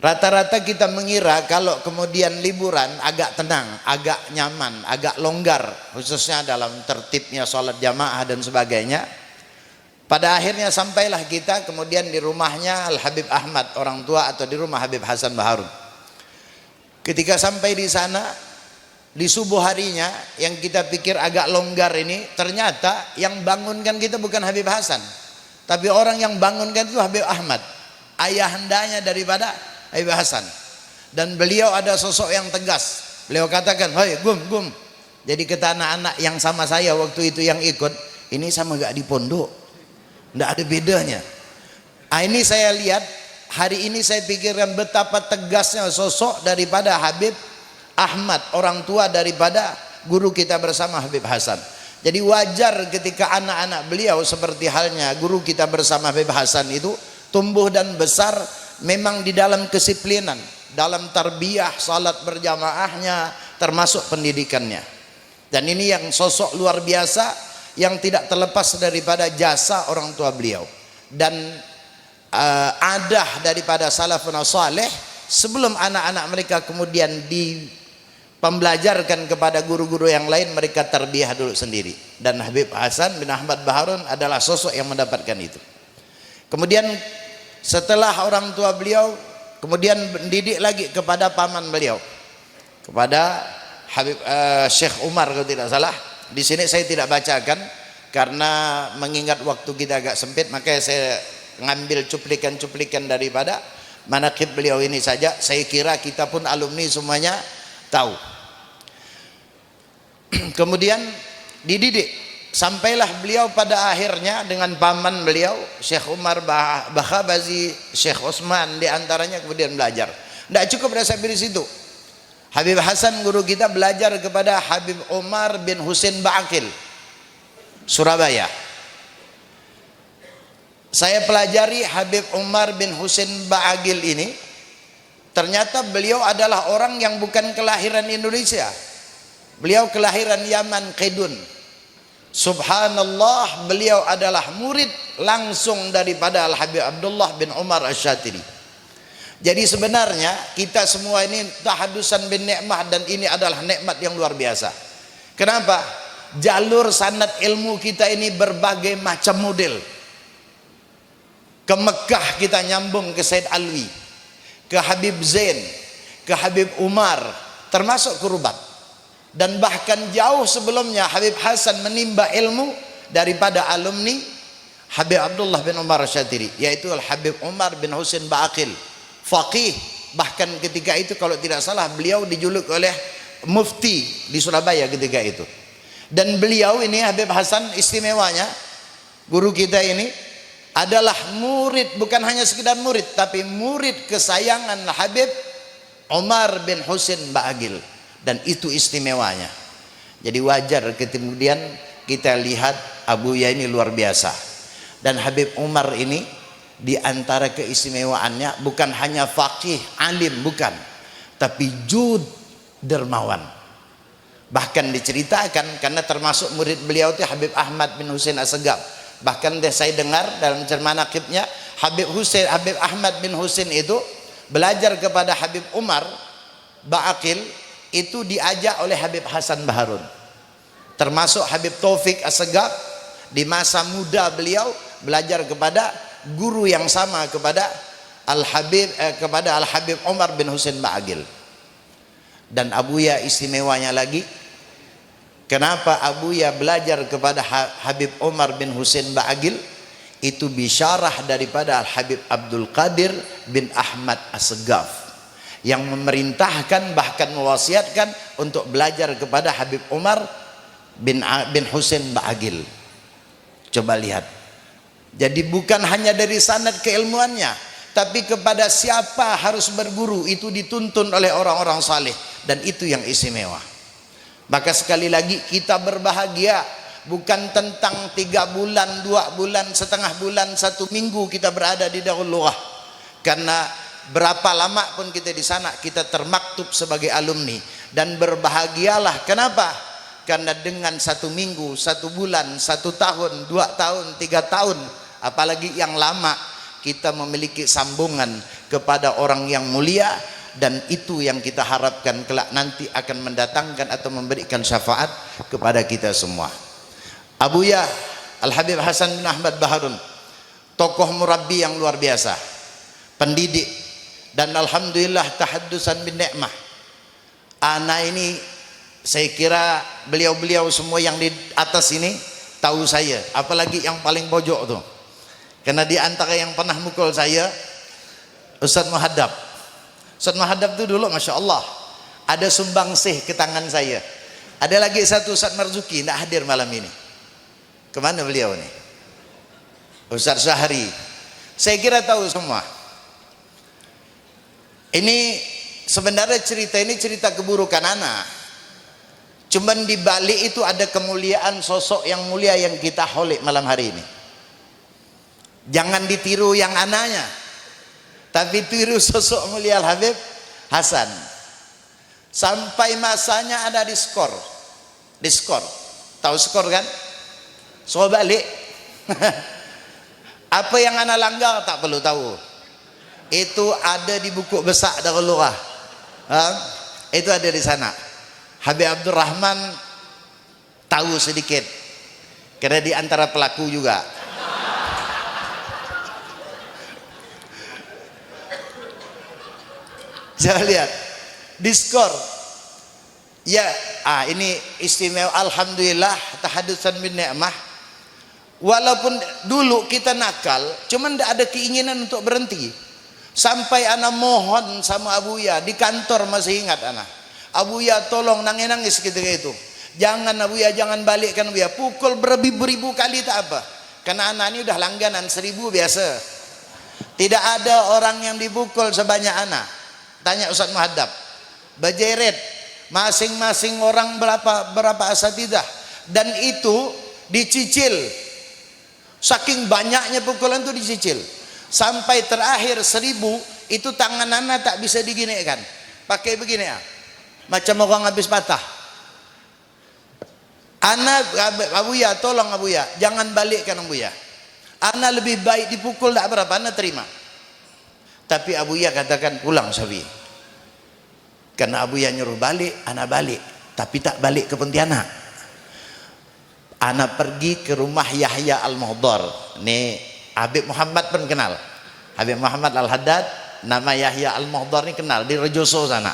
Rata-rata kita mengira kalau kemudian liburan agak tenang, agak nyaman, agak longgar, khususnya dalam tertibnya sholat jamaah dan sebagainya. Pada akhirnya sampailah kita kemudian di rumahnya Al-Habib Ahmad, orang tua, atau di rumah Habib Hasan Baharun. Ketika sampai di sana, di subuh harinya yang kita pikir agak longgar ini, ternyata yang bangunkan kita bukan Habib Hasan, tapi orang yang bangunkan itu Habib Ahmad, ayahandanya daripada Habib Hasan. Dan beliau ada sosok yang tegas. Beliau katakan, "Hei Gum." Jadi kata anak-anak yang sama saya waktu itu yang ikut, ini sama gak di pondok, tidak ada bedanya. Ini saya lihat hari ini, saya pikirkan betapa tegasnya sosok daripada Habib Ahmad, orang tua daripada guru kita bersama Habib Hasan. Jadi wajar ketika anak-anak beliau seperti halnya guru kita bersama Habib Hasan itu tumbuh dan besar memang di dalam kedisiplinan, dalam tarbiyah, salat berjamaahnya, termasuk pendidikannya. Dan ini yang sosok luar biasa yang tidak terlepas daripada jasa orang tua beliau. Dan adah daripada salafun saleh, sebelum anak-anak mereka kemudian dipembelajarkan kepada guru-guru yang lain, mereka tarbiyah dulu sendiri. Dan Habib Hasan bin Ahmad Baharun adalah sosok yang mendapatkan itu. Kemudian setelah orang tua beliau kemudian mendidik lagi kepada paman beliau, kepada Habib Syekh Umar kalau tidak salah. Di sini saya tidak bacakan karena mengingat waktu kita agak sempit, makanya saya ngambil cuplikan-cuplikan daripada manaqib beliau ini saja. Saya kira kita pun alumni semuanya tahu. Kemudian dididik, sampailah beliau pada akhirnya dengan paman beliau Syekh Umar Bakhabazi, Syekh Osman diantaranya kemudian belajar. Tidak cukup sampai di situ. Habib Hasan guru kita belajar kepada Habib Umar bin Husin Ba'akil, Surabaya. Saya pelajari Habib Umar bin Husin Ba'akil ini, ternyata beliau adalah orang yang bukan kelahiran Indonesia. Beliau kelahiran Yaman, Qidun. Subhanallah, beliau adalah murid langsung daripada Al-Habib Abdullah bin Umar Asy-Syatiri. Jadi sebenarnya kita semua ini tahadusan bin nikmah, dan ini adalah nikmat yang luar biasa. Kenapa? Jalur sanad ilmu kita ini berbagai macam model. Ke Mekah kita nyambung ke Said Alwi, ke Habib Zain, ke Habib Umar, termasuk ke Rubat. Dan bahkan jauh sebelumnya Habib Hasan menimba ilmu daripada alumni Habib Abdullah bin Umar Asy-Syatiri, yaitu Al-Habib Umar bin Husin Ba'akil, faqih. Bahkan ketika itu kalau tidak salah beliau dijuluki oleh mufti di Surabaya ketika itu. Dan beliau ini Habib Hasan istimewanya, guru kita ini adalah murid, bukan hanya sekedar murid, tapi murid kesayangan Habib Umar bin Husin Ba'akil. Dan itu istimewanya. Jadi wajar kemudian kita lihat Abuya ini luar biasa. Dan Habib Umar ini di antara keistimewaannya bukan hanya faqih, alim, bukan, tapi jud, dermawan. Bahkan diceritakan, karena termasuk murid beliau itu Habib Ahmad bin Husin As-Segaf. Bahkan saya dengar dalam manaqibnya Habib Ahmad bin Husin itu belajar kepada Habib Umar Ba'akil itu diajak oleh Habib Hasan Baharun. Termasuk Habib Taufik As-Segaf di masa muda beliau belajar kepada guru yang sama kepada Al-Habib Umar bin Husin Ba'akil. Dan Abuya istimewanya lagi, kenapa Abuya belajar kepada Habib Umar bin Husin Ba'akil? Itu bisyarah daripada Al-Habib Abdul Qadir bin Ahmad As-Segaf yang memerintahkan bahkan mewasiatkan untuk belajar kepada Habib Umar bin Husain Ba'agil. Coba lihat. Jadi bukan hanya dari sanad keilmuannya, tapi kepada siapa harus berguru itu dituntun oleh orang-orang saleh, dan itu yang istimewa. Maka sekali lagi kita berbahagia bukan tentang 3 bulan, 2 bulan, setengah bulan, 1 minggu kita berada di Darul Lughah. Karena berapa lama pun kita di sana, kita termaktub sebagai alumni, dan berbahagialah. Kenapa? Karena dengan 1 minggu, 1 bulan, 1 tahun, 2 tahun, 3 tahun, apalagi yang lama, kita memiliki sambungan kepada orang yang mulia, dan itu yang kita harapkan kelak nanti akan mendatangkan atau memberikan syafaat kepada kita semua. Abuya Al-Habib Hasan bin Ahmad Baharun, tokoh murabbi yang luar biasa, pendidik, dan alhamdulillah tahaddusan bin ni'mah. Ana ini saya kira beliau-beliau semua yang di atas ini tahu saya, apalagi yang paling pojok tuh. Karena di antara yang pernah mukul saya Ustaz Muhaddab. Ustaz Muhaddab itu dulu Masya Allah ada sumbangsih ke tangan saya. Ada lagi satu Ustaz Marzuki, tidak hadir malam ini. Kemana beliau nih? Ustaz Syahri. Saya kira tahu semua. Ini sebenarnya cerita ini cerita keburukan anak. Cuman di balik itu ada kemuliaan sosok yang mulia yang kita holik malam hari ini. Jangan ditiru yang anaknya, tapi tiru sosok mulia Al-Habib Hasan. Sampai masanya ada diskor. Tahu skor kan? So balik. Apa yang anak langgar tak perlu tahu. Itu ada di buku besar Darul Lughah. Itu ada di sana. Habib Abdurrahman tahu sedikit. Karena di antara pelaku juga. Jangan lihat diskor. Ya, ini istimewa alhamdulillah tahaddusan bin ni'mah. Walaupun dulu kita nakal, cuman tidak ada keinginan untuk berhenti. Sampai ana mohon sama Abuya di kantor, masih ingat ana. Abuya tolong, nangis ketika itu. Jangan Abuya, jangan balikkan Abuya. Pukul beribu-ribu kali tak apa. Karena anak ini udah langganan 1000 biasa. Tidak ada orang yang dipukul sebanyak anak. Tanya Ustaz Muhaddab. Bajeret masing-masing orang berapa asatidah, dan itu dicicil. Saking banyaknya pukulan itu dicicil. Sampai terakhir 1000 itu tangan anak tak bisa diginikan. Pakai begini ya. Macam orang habis patah. Anak Abuya, tolong Abuya, jangan balikkan Abuya. Anak lebih baik dipukul tak berapa, anak terima. Tapi Abuya katakan pulang Sabi. Karena Abuya nyuruh balik, anak balik. Tapi tak balik ke Pontianak. Anak pergi ke rumah Yahya Al-Muhdar. Nih Habib Muhammad pun kenal. Habib Muhammad Al-Haddad, nama Yahya Al-Muhdar ini kenal di Rejoso sana.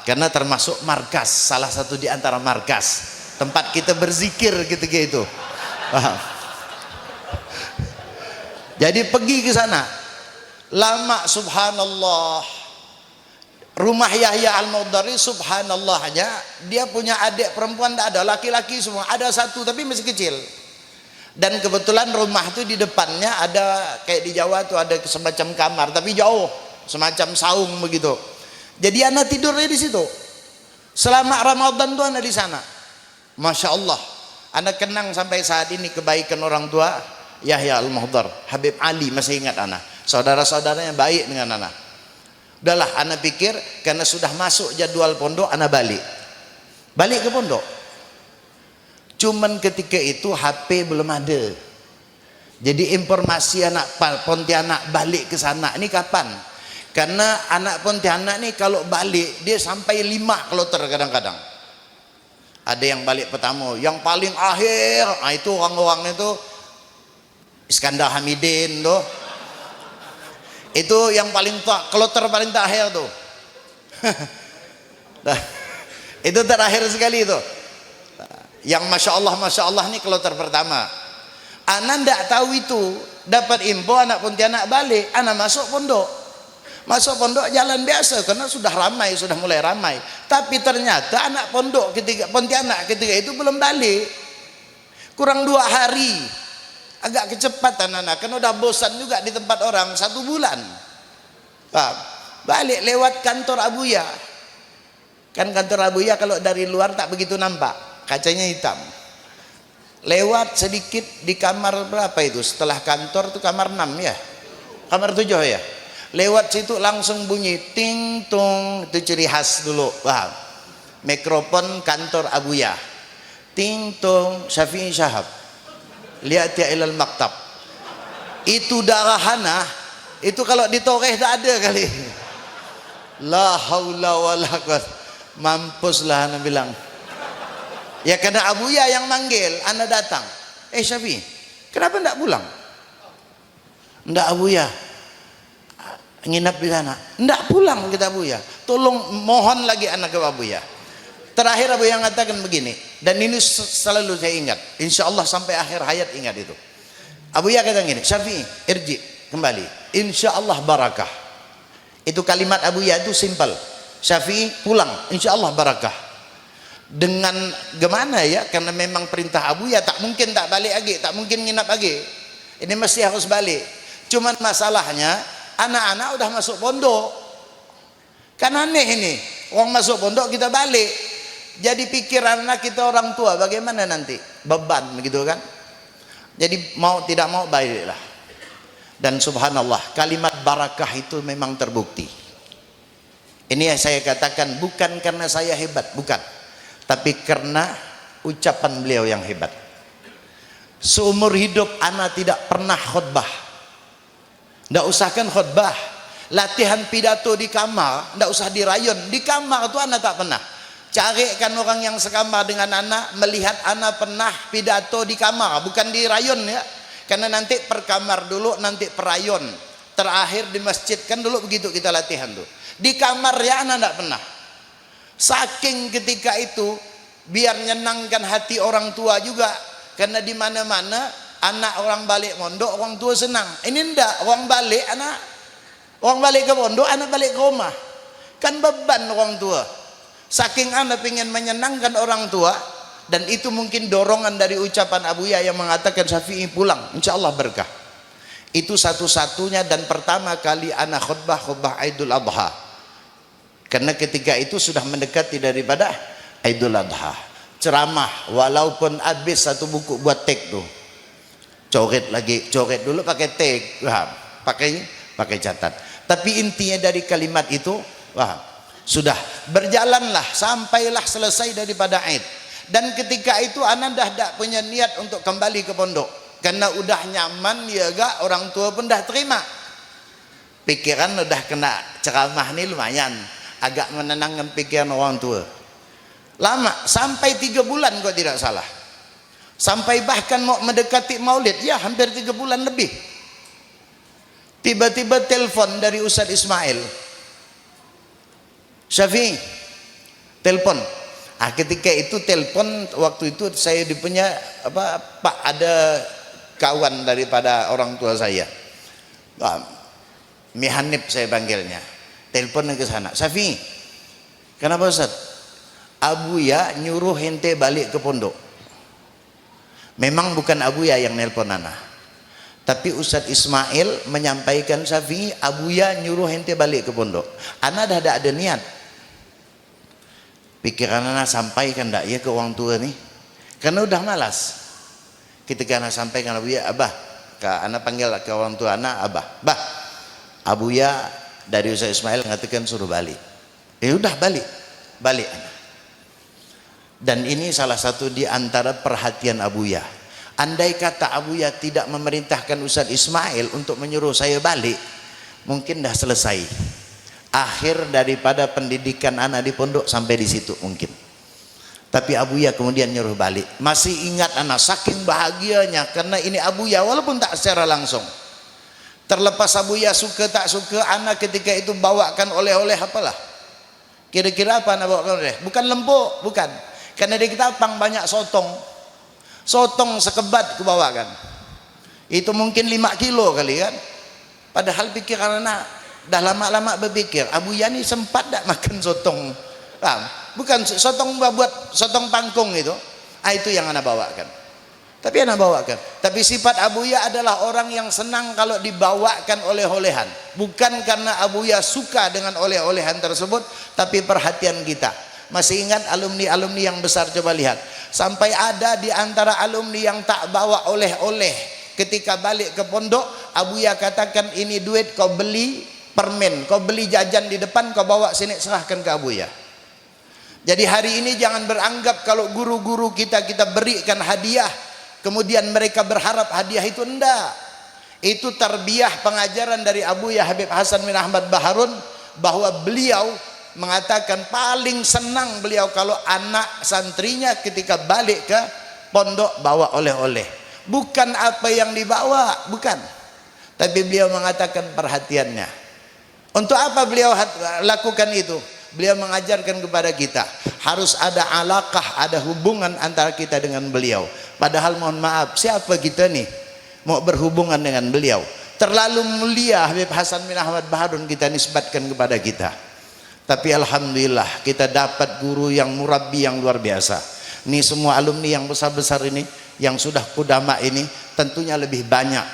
Karena termasuk markas, salah satu di antara markas tempat kita berzikir ketika itu. Jadi pergi ke sana. Lama subhanallah. Rumah Yahya Al-Muhdari subhanallah hanya dia punya adik perempuan tak ada, laki-laki semua. Ada satu tapi masih kecil. Dan kebetulan rumah itu di depannya ada kayak di Jawa tuh ada semacam kamar tapi jauh, semacam saung begitu. Jadi anak tidurnya di situ. Selama Ramadan tuh anak di sana. Masya Allah. Anak kenang sampai saat ini kebaikan orang tua Yahya Al-Muhdar. Habib Ali masih ingat anak. Saudara-saudaranya baik dengan anak. Udahlah anak pikir karena sudah masuk jadwal pondok anak balik ke pondok. Cuman ketika itu HP belum ada. Jadi informasi anak Pontianak balik ke sana ini kapan? Karena anak Pontianak ini kalau balik dia sampai 5 kloter kadang-kadang. Ada yang balik pertama, yang paling akhir, itu orang-orang itu Iskandar Hamidin tuh. Itu yang paling kloter paling terakhir tuh. Nah, itu terakhir sekali itu. Yang masya Allah nih kloter pertama. Anak ndak tahu itu, dapat info anak Pontianak balik, anak masuk pondok. Masuk pondok jalan biasa karena sudah ramai, sudah mulai ramai. Tapi ternyata anak pondok ketika Pontianak ketika itu belum balik. Kurang 2 hari. Agak kecepatan anak, karena udah bosan juga di tempat orang 1 bulan. Paham? Balik lewat kantor Abuya. Kan kantor Abuya kalau dari luar tak begitu nampak, kacanya hitam. Lewat sedikit di kamar berapa itu? Setelah kantor itu kamar 6 ya? Kamar 7 ya? Lewat situ langsung bunyi ting tung, itu ciri khas dulu, paham? Mikrofon kantor Abuya. Ting tung Syafi'i Syahab. Lihat ya ilal maktab. Itu darah hana, itu kalau di Toreh tak ada kali. La haula wala quwwata. Mampuslah anak bilang. Ya karena Abuya yang manggil, anak datang. Syafi'i, kenapa enggak pulang? Enggak Abuya, nginap di sana. Enggak pulang kita Abuya. Tolong mohon lagi anak ke Abuya. Terakhir Abuya mengatakan begini, dan ini selalu saya ingat. Insya Allah sampai akhir hayat ingat itu. Abuya kata gini, Syafi'i, irji, kembali. Insya Allah barakah. Itu kalimat Abuya itu simpel. Syafi'i pulang, insya Allah barakah. Dengan gimana ya, karena memang perintah Abuya, tak mungkin tak balik lagi, tak mungkin nginap lagi, ini mesti harus balik. Cuman masalahnya anak-anak udah masuk pondok, kan aneh ini, orang masuk pondok kita balik, jadi pikiran anak kita orang tua bagaimana nanti, beban begitu kan. Jadi mau tidak mau baliklah. Dan subhanallah, kalimat barakah itu memang terbukti. Ini yang saya katakan bukan karena saya hebat, bukan, tapi karena ucapan beliau yang hebat. Seumur hidup ana tidak pernah khutbah. Ndak usahkan khutbah, latihan pidato di kamar, ndak usah di rayon, di kamar itu ana tak pernah. Carikan orang yang sekamar dengan ana, melihat ana pernah pidato di kamar, bukan di rayon ya. Karena nanti per kamar dulu, nanti per rayon, terakhir di masjid, kan dulu begitu kita latihan tuh. Di kamar ya ana ndak pernah. Saking ketika itu biar nyenangkan hati orang tua juga, karena di mana-mana anak orang balik mondok orang tua senang. Ini ndak, orang balik ke pondok, anak balik ke rumah, kan beban orang tua. Saking anak pengen menyenangkan orang tua, dan itu mungkin dorongan dari ucapan Abuya yang mengatakan Syafi'i pulang, insya Allah berkah. Itu satu-satunya dan pertama kali anak khutbah Idul Adha. Karena ketika itu sudah mendekati daripada Idul Adha. Ceramah, walaupun habis 1 buku buat teks tuh. Coret lagi, coret dulu pakai teks, pakai catat. Tapi intinya dari kalimat itu, sudah berjalanlah sampailah selesai daripada Id. Dan ketika itu anak dah punya niat untuk kembali ke pondok. Karena udah nyaman ya gak, orang tua pun dah terima. Pikiran udah kena ceramah nih lumayan, agak menenangkan pikiran orang tua. Lama, sampai 3 bulan kok tidak salah. Sampai bahkan mau mendekati Maulid, ya hampir 3 bulan lebih. Tiba-tiba telepon dari Ustaz Ismail. Syafi'i, telepon. Ketika itu telepon, waktu itu saya dipunya Pak, ada kawan daripada orang tua saya. Mihanib saya panggilnya. Telepon ke sana. Syafi'i, kenapa Ustaz? Abuya nyuruh ente balik ke pondok. Memang bukan Abuya yang nelpon ana, tapi Ustaz Ismail menyampaikan Syafi'i, Abuya nyuruh ente balik ke pondok. Ana dah ada niat. Pikiran ana sampaikan tak ya ke orang tua nih, karena udah malas. Ketika ana sampaikan Abuya, abah, ana panggil ke orang tua ana, abah, Abuya dari Ustaz Ismail mengatakan suruh balik. Udah balik ana. Dan ini salah satu di antara perhatian Abuya. Andai kata Abuya tidak memerintahkan Ustaz Ismail untuk menyuruh saya balik, mungkin dah selesai. Akhir daripada pendidikan anak di pondok sampai di situ mungkin. Tapi Abuya kemudian nyuruh balik. Masih ingat anak saking bahagianya karena ini Abuya walaupun tak secara langsung. Terlepas Abuya suka tak suka, anak ketika itu bawakan oleh-oleh apalah. Kira-kira apa anak bawakan oleh? Bukan lempuk, bukan. Karena di Ketapang banyak sotong sekebat kebawakan. Itu mungkin 5 kilo kali kan. Padahal pikiran anak dah lama-lama berpikir, Abu Yani sempat tak makan sotong, paham? Bukan sotong buat sotong pangkung itu. Itu yang anak bawakan. Tapi anak bawakan. Tapi sifat Abu Ya adalah orang yang senang kalau dibawakan oleh-olehan. Bukan karena Abu Ya suka dengan oleh-olehan tersebut, tapi perhatian kita. Masih ingat alumni-alumni yang besar, coba lihat. Sampai ada di antara alumni yang tak bawa oleh-oleh. Ketika balik ke pondok, Abu Ya katakan, ini duit kau beli permen, kau beli jajan di depan, kau bawa sini, serahkan ke Abu Ya. Jadi hari ini jangan beranggap kalau guru-guru kita berikan hadiah, kemudian mereka berharap hadiah itu. Enggak. Itu tarbiyah pengajaran dari Abu Ya Habib Hasan bin Ahmad Baharun, bahwa beliau mengatakan paling senang beliau kalau anak santrinya ketika balik ke pondok bawa oleh-oleh. Bukan apa yang dibawa, bukan. Tapi beliau mengatakan perhatiannya. Untuk apa beliau lakukan itu? Beliau mengajarkan kepada kita harus ada alaqah, ada hubungan antara kita dengan beliau. Padahal mohon maaf, siapa kita nih mau berhubungan dengan beliau? Terlalu mulia Habib Hasan bin Ahmad Baharun kita nisbatkan kepada kita. Tapi alhamdulillah kita dapat guru yang murabbi yang luar biasa. Ini semua alumni yang besar-besar ini, yang sudah kudama ini, tentunya lebih banyak.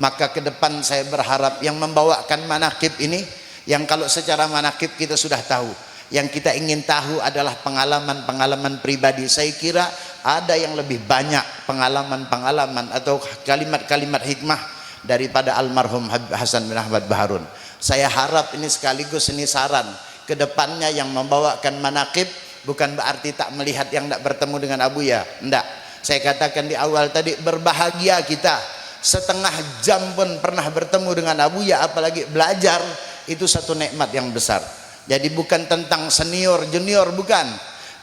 Maka ke depan saya berharap yang membawakan manaqib ini, yang kalau secara manaqib kita sudah tahu, yang kita ingin tahu adalah pengalaman-pengalaman pribadi. Saya kira ada yang lebih banyak pengalaman-pengalaman atau kalimat-kalimat hikmah daripada almarhum Habib Hasan bin Ahmad Baharun. Saya harap ini sekaligus ini saran ke depannya, yang membawakan manaqib bukan berarti tak melihat yang tak bertemu dengan Abu Ya. Enggak. Saya katakan di awal tadi, berbahagia kita setengah jam pun pernah bertemu dengan Abu Ya, apalagi belajar, itu satu nikmat yang besar. Jadi bukan tentang senior junior, bukan,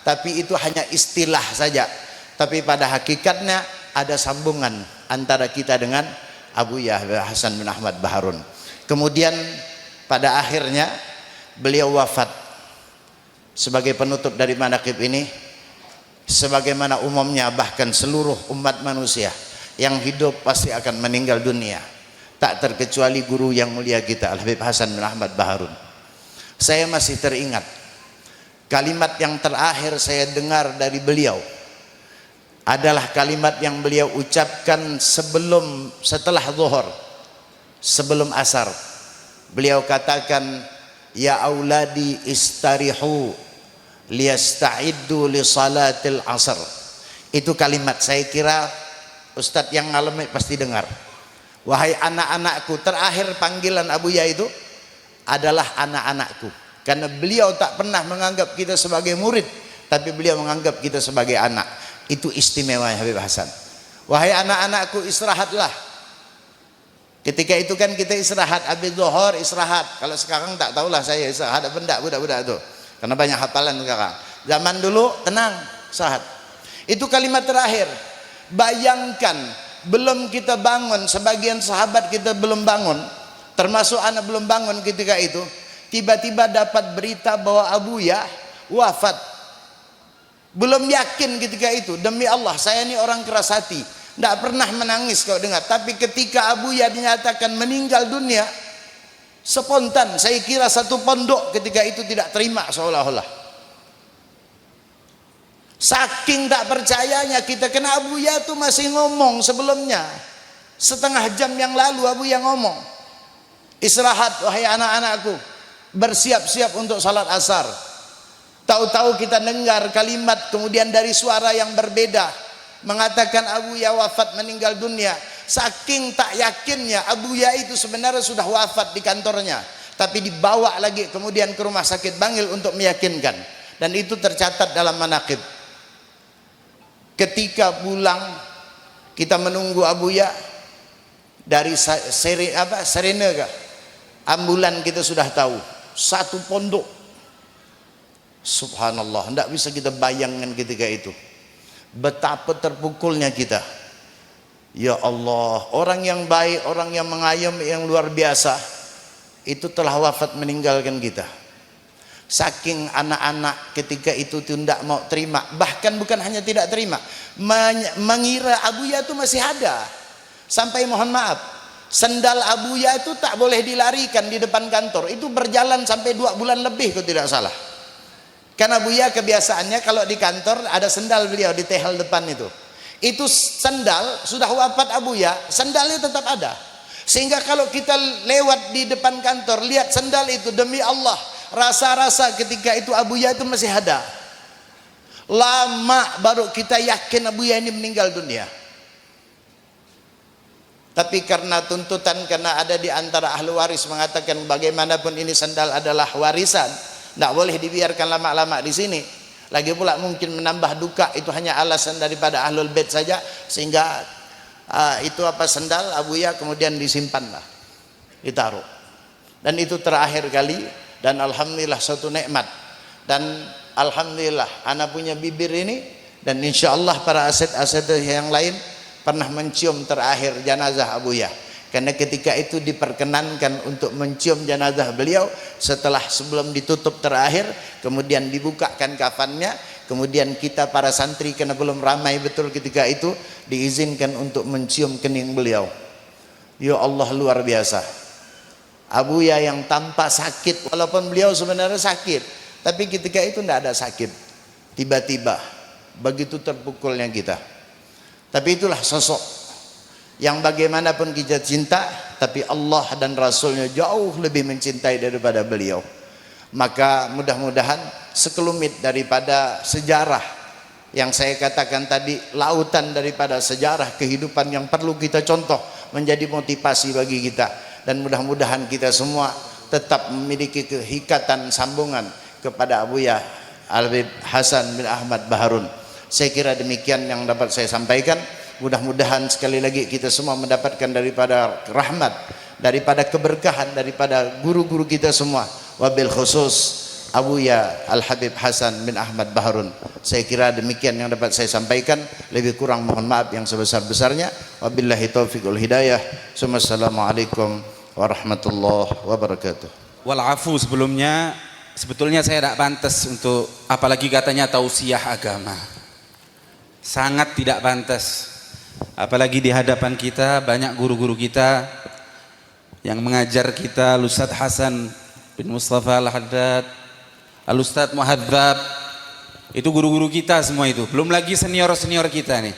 tapi itu hanya istilah saja. Tapi pada hakikatnya ada sambungan antara kita dengan Abu Ya Hasan bin Ahmad Baharun. Kemudian pada akhirnya beliau wafat. Sebagai penutup dari manaqib ini, sebagaimana umumnya bahkan seluruh umat manusia yang hidup pasti akan meninggal dunia, tak terkecuali guru yang mulia kita Al-Habib Hasan bin Ahmad Baharun. Saya masih teringat kalimat yang terakhir saya dengar dari beliau adalah kalimat yang beliau ucapkan setelah zuhur, sebelum asar. Beliau katakan, ya auladi istarihu liyasta'iddu li salatil asr. Itu kalimat saya kira ustadz yang ngalami pasti dengar. Wahai anak-anakku, terakhir panggilan Abu Ya itu adalah anak-anakku, karena beliau tak pernah menganggap kita sebagai murid, tapi beliau menganggap kita sebagai anak. Itu istimewa Habib Hasan. Wahai anak-anakku, istirahatlah. Ketika itu kan kita istirahat, habis zuhur istirahat. Kalau sekarang tak tahulah saya istirahat apa enggak budak-budak itu, karena banyak hafalan sekarang. Zaman dulu tenang, istirahat. Itu kalimat terakhir. Bayangkan, belum kita bangun, sebagian sahabat kita belum bangun, termasuk anak belum bangun ketika itu, tiba-tiba dapat berita bahwa Abu Ya wafat. Belum yakin ketika itu, demi Allah saya ini orang keras hati, tidak pernah menangis kau dengar. Tapi ketika Abu Ya dinyatakan meninggal dunia, spontan, saya kira satu pondok ketika itu tidak terima seolah-olah. Saking tak percayanya kita, kena Abu Ya itu masih ngomong sebelumnya, setengah jam yang lalu Abu Ya ngomong, istirahat wahai anak-anakku, bersiap-siap untuk salat asar. Tahu-tahu kita dengar kalimat kemudian dari suara yang berbeda mengatakan Abu Ya wafat, meninggal dunia. Saking tak yakinnya, Abu Ya itu sebenarnya sudah wafat di kantornya, tapi dibawa lagi kemudian ke rumah sakit Bangil untuk meyakinkan. Dan itu tercatat dalam manaqib. Ketika pulang kita menunggu Abu Ya dari Serena, ambulan kita sudah tahu, satu pondok. Subhanallah, tidak bisa kita bayangkan ketika itu betapa terpukulnya kita. Ya Allah, orang yang baik, orang yang mengayom, yang luar biasa, itu telah wafat meninggalkan kita. Saking anak-anak ketika itu tidak mau terima, bahkan bukan hanya tidak terima, mengira Abu Ya itu masih ada. Sampai mohon maaf, sendal Abuya itu tak boleh dilarikan di depan kantor. Itu berjalan sampai 2 bulan lebih kalau tidak salah. Karena Abuya kebiasaannya kalau di kantor ada sendal beliau di tehel depan itu. Itu sendal, sudah wafat Abuya, sendalnya tetap ada. Sehingga kalau kita lewat di depan kantor lihat sendal itu, demi Allah, rasa-rasa ketika itu Abuya itu masih ada. Lama baru kita yakin Abuya ini meninggal dunia. Tapi karena tuntutan, karena ada di antara ahli waris mengatakan bagaimanapun ini sandal adalah warisan, tidak boleh dibiarkan lama-lama di sini. Lagi pula mungkin menambah duka, itu hanya alasan daripada ahlul bait saja, sehingga itu sandal Abuya kemudian disimpanlah, ditaruh. Dan itu terakhir kali, dan alhamdulillah suatu nikmat. Dan alhamdulillah anak punya bibir ini, dan insya Allah para aset-aset yang lain pernah mencium terakhir jenazah Abuya. Karena ketika itu diperkenankan untuk mencium jenazah beliau sebelum ditutup terakhir, kemudian dibukakan kafannya, kemudian kita para santri karena belum ramai betul ketika itu diizinkan untuk mencium kening beliau. Ya Allah, luar biasa. Abuya yang tanpa sakit, walaupun beliau sebenarnya sakit, tapi ketika itu tidak ada sakit. Tiba-tiba begitu terpukulnya kita. Tapi itulah sosok yang bagaimanapun kita cinta, tapi Allah dan Rasulnya jauh lebih mencintai daripada beliau. Maka mudah-mudahan sekelumit daripada sejarah yang saya katakan tadi, lautan daripada sejarah kehidupan yang perlu kita contoh, menjadi motivasi bagi kita. Dan mudah-mudahan kita semua tetap memiliki keikatan sambungan kepada Abuya Al-Habib Hasan bin Ahmad Baharun. Saya kira demikian yang dapat saya sampaikan. Mudah-mudahan sekali lagi kita semua mendapatkan daripada rahmat, daripada keberkahan daripada guru-guru kita semua, wabil khusus Abuya Al-Habib Hasan bin Ahmad Baharun. Saya kira demikian yang dapat saya sampaikan. Lebih kurang mohon maaf yang sebesar-besarnya. Wabillahi taufiq wal hidayah. Assalamualaikum warahmatullahi wabarakatuh. Walafu sebelumnya, sebetulnya saya tidak pantas untuk, apalagi katanya tausiah agama. Sangat tidak pantas. Apalagi di hadapan kita banyak guru-guru kita yang mengajar kita, Al-Ustadz Hasan bin Mustafa Al-Haddad, Al-Ustadz Muhadzab, itu guru-guru kita semua itu. Belum lagi senior-senior kita nih.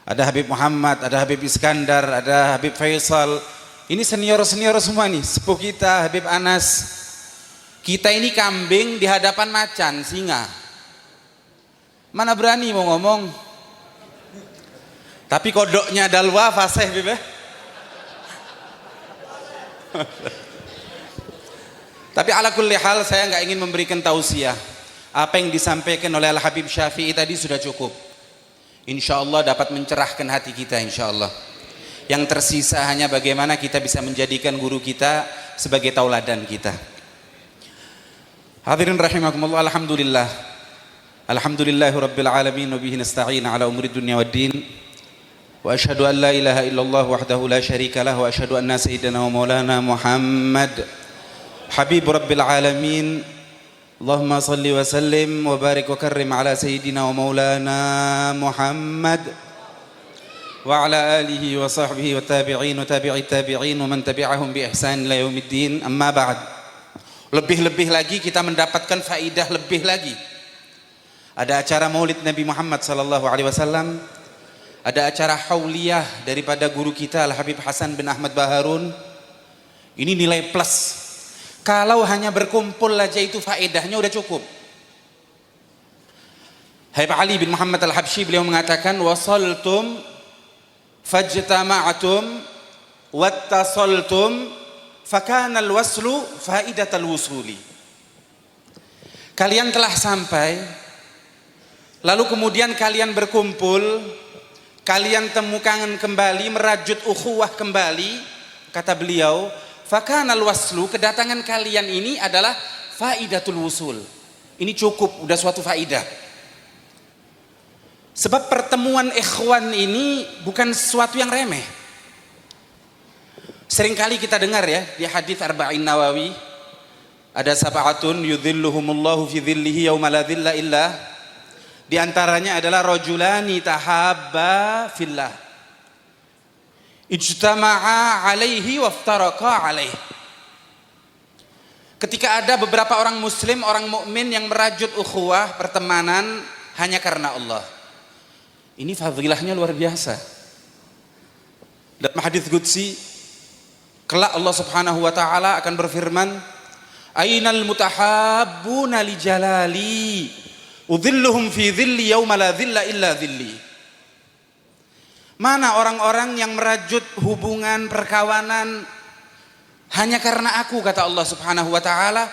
Ada Habib Muhammad, ada Habib Iskandar, ada Habib Faisal. Ini senior-senior semua nih, sepuh kita, Habib Anas. Kita ini kambing di hadapan macan, singa. Mana berani mau ngomong? Tapi kodoknya dalwa fasih, Bib. Tapi ala kulli hal saya nggak ingin memberikan tausiah. Apa yang disampaikan oleh Al-Habib Syafi'i tadi sudah cukup. Insya Allah dapat mencerahkan hati kita, insya Allah. Yang tersisa hanya bagaimana kita bisa menjadikan guru kita sebagai tauladan kita. Hadirin rahimakumullah, alhamdulillah. Alhamdulillahirabbil alamin wa bihi nasta'in ala umuri dunya waddin. Wa asyhadu an la ilaha illallah wahdahu la syarika lah wa asyhadu anna sayyidana wa maulana Muhammad habib rabbil alamin. Allahumma salli wa sallim wa barik wa karrim ala sayyidina wa maulana Muhammad wa ala alihi wa sahbihi wa tabi'in wa tabi'it tabi'in wa man tabi'ahum bi ihsan ila yaumiddin. Amma ba'd. Lebih-lebih lagi kita mendapatkan faidah lebih lagi. Ada acara Maulid Nabi Muhammad sallallahu alaihi wasallam, ada acara hauliyah daripada guru kita Al-Habib Hasan bin Ahmad Baharun. Ini nilai plus. Kalau hanya berkumpul aja itu faedahnya udah cukup. Habib Ali bin Muhammad Al-Habsyi beliau mengatakan, wasaltum fajtama'atum wattasaltum fakana al-waslu faidatal wusuli. Kalian telah sampai, lalu kemudian kalian berkumpul, kalian temukan kembali, merajut ukhuwah kembali. Kata beliau, fakanal waslu, kedatangan kalian ini adalah faidatul wusul. Ini cukup, udah suatu faidah. Sebab pertemuan ikhwan ini bukan sesuatu yang remeh. Seringkali kita dengar ya di hadis Arba'in Nawawi, ada sab'atun yudhilluhumullahu fi dhillihi yauma la dhilla illa. Di antaranya adalah rajulani tahabba fillah. ijtama'a alaihi waftaraqa alaihi. Ketika ada beberapa orang muslim, orang mukmin yang merajut ukhuwah, pertemanan hanya karena Allah. Ini fadilahnya luar biasa. Dalam hadis qudsi, kelak Allah Subhanahu wa taala akan berfirman, "Ainal mutahabbuna li jalali, udhilluhum fi dhilli yauma la dhilla illa dhilli." Mana orang-orang yang merajut hubungan perkawanan hanya karena aku, kata Allah Subhanahu wa taala.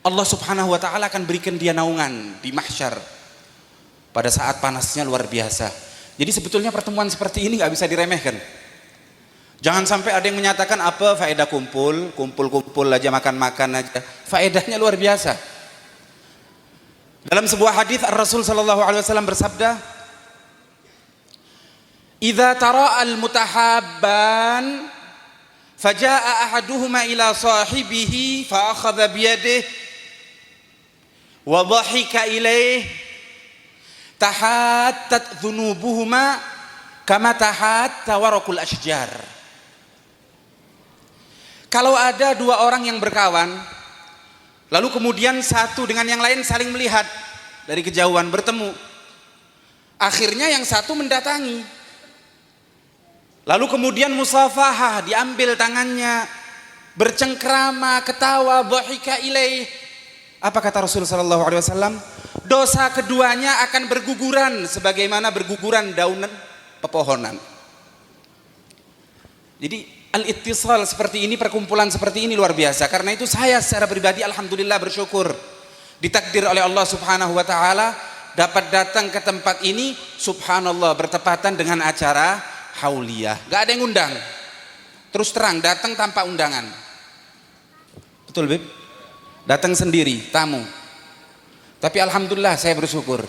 Allah Subhanahu wa taala akan berikan dia naungan di mahsyar pada saat panasnya luar biasa. Jadi sebetulnya pertemuan seperti ini nggak bisa diremehkan. Jangan sampai ada yang menyatakan apa faedah kumpul aja, makan-makan aja. Faedahnya luar biasa. Dalam sebuah hadis Rasul sallallahu alaihi wasallam bersabda, "Idza tara'al mutahabban faja'a ahaduhuma ila sahibihi fa akhadha bi yadihi wa dhahika ilayhi tahattat dhunubuhuma kama tahatta warakul ashjar." Kalau ada dua orang yang berkawan, lalu kemudian satu dengan yang lain saling melihat dari kejauhan, bertemu, akhirnya yang satu mendatangi, lalu kemudian musafahah, diambil tangannya, bercengkrama, ketawa, dhahika ilaih. Apa kata Rasul sallallahu alaihi wasallam? Dosa keduanya akan berguguran sebagaimana berguguran daunan pepohonan. Jadi al-ittisal seperti ini, perkumpulan seperti ini luar biasa. Karena itu saya secara pribadi alhamdulillah bersyukur ditakdir oleh Allah Subhanahu wa taala dapat datang ke tempat ini, subhanallah, bertepatan dengan acara hauliyah. Gak ada yang undang. Terus terang datang tanpa undangan. Betul, Beb? Datang sendiri, tamu. Tapi alhamdulillah saya bersyukur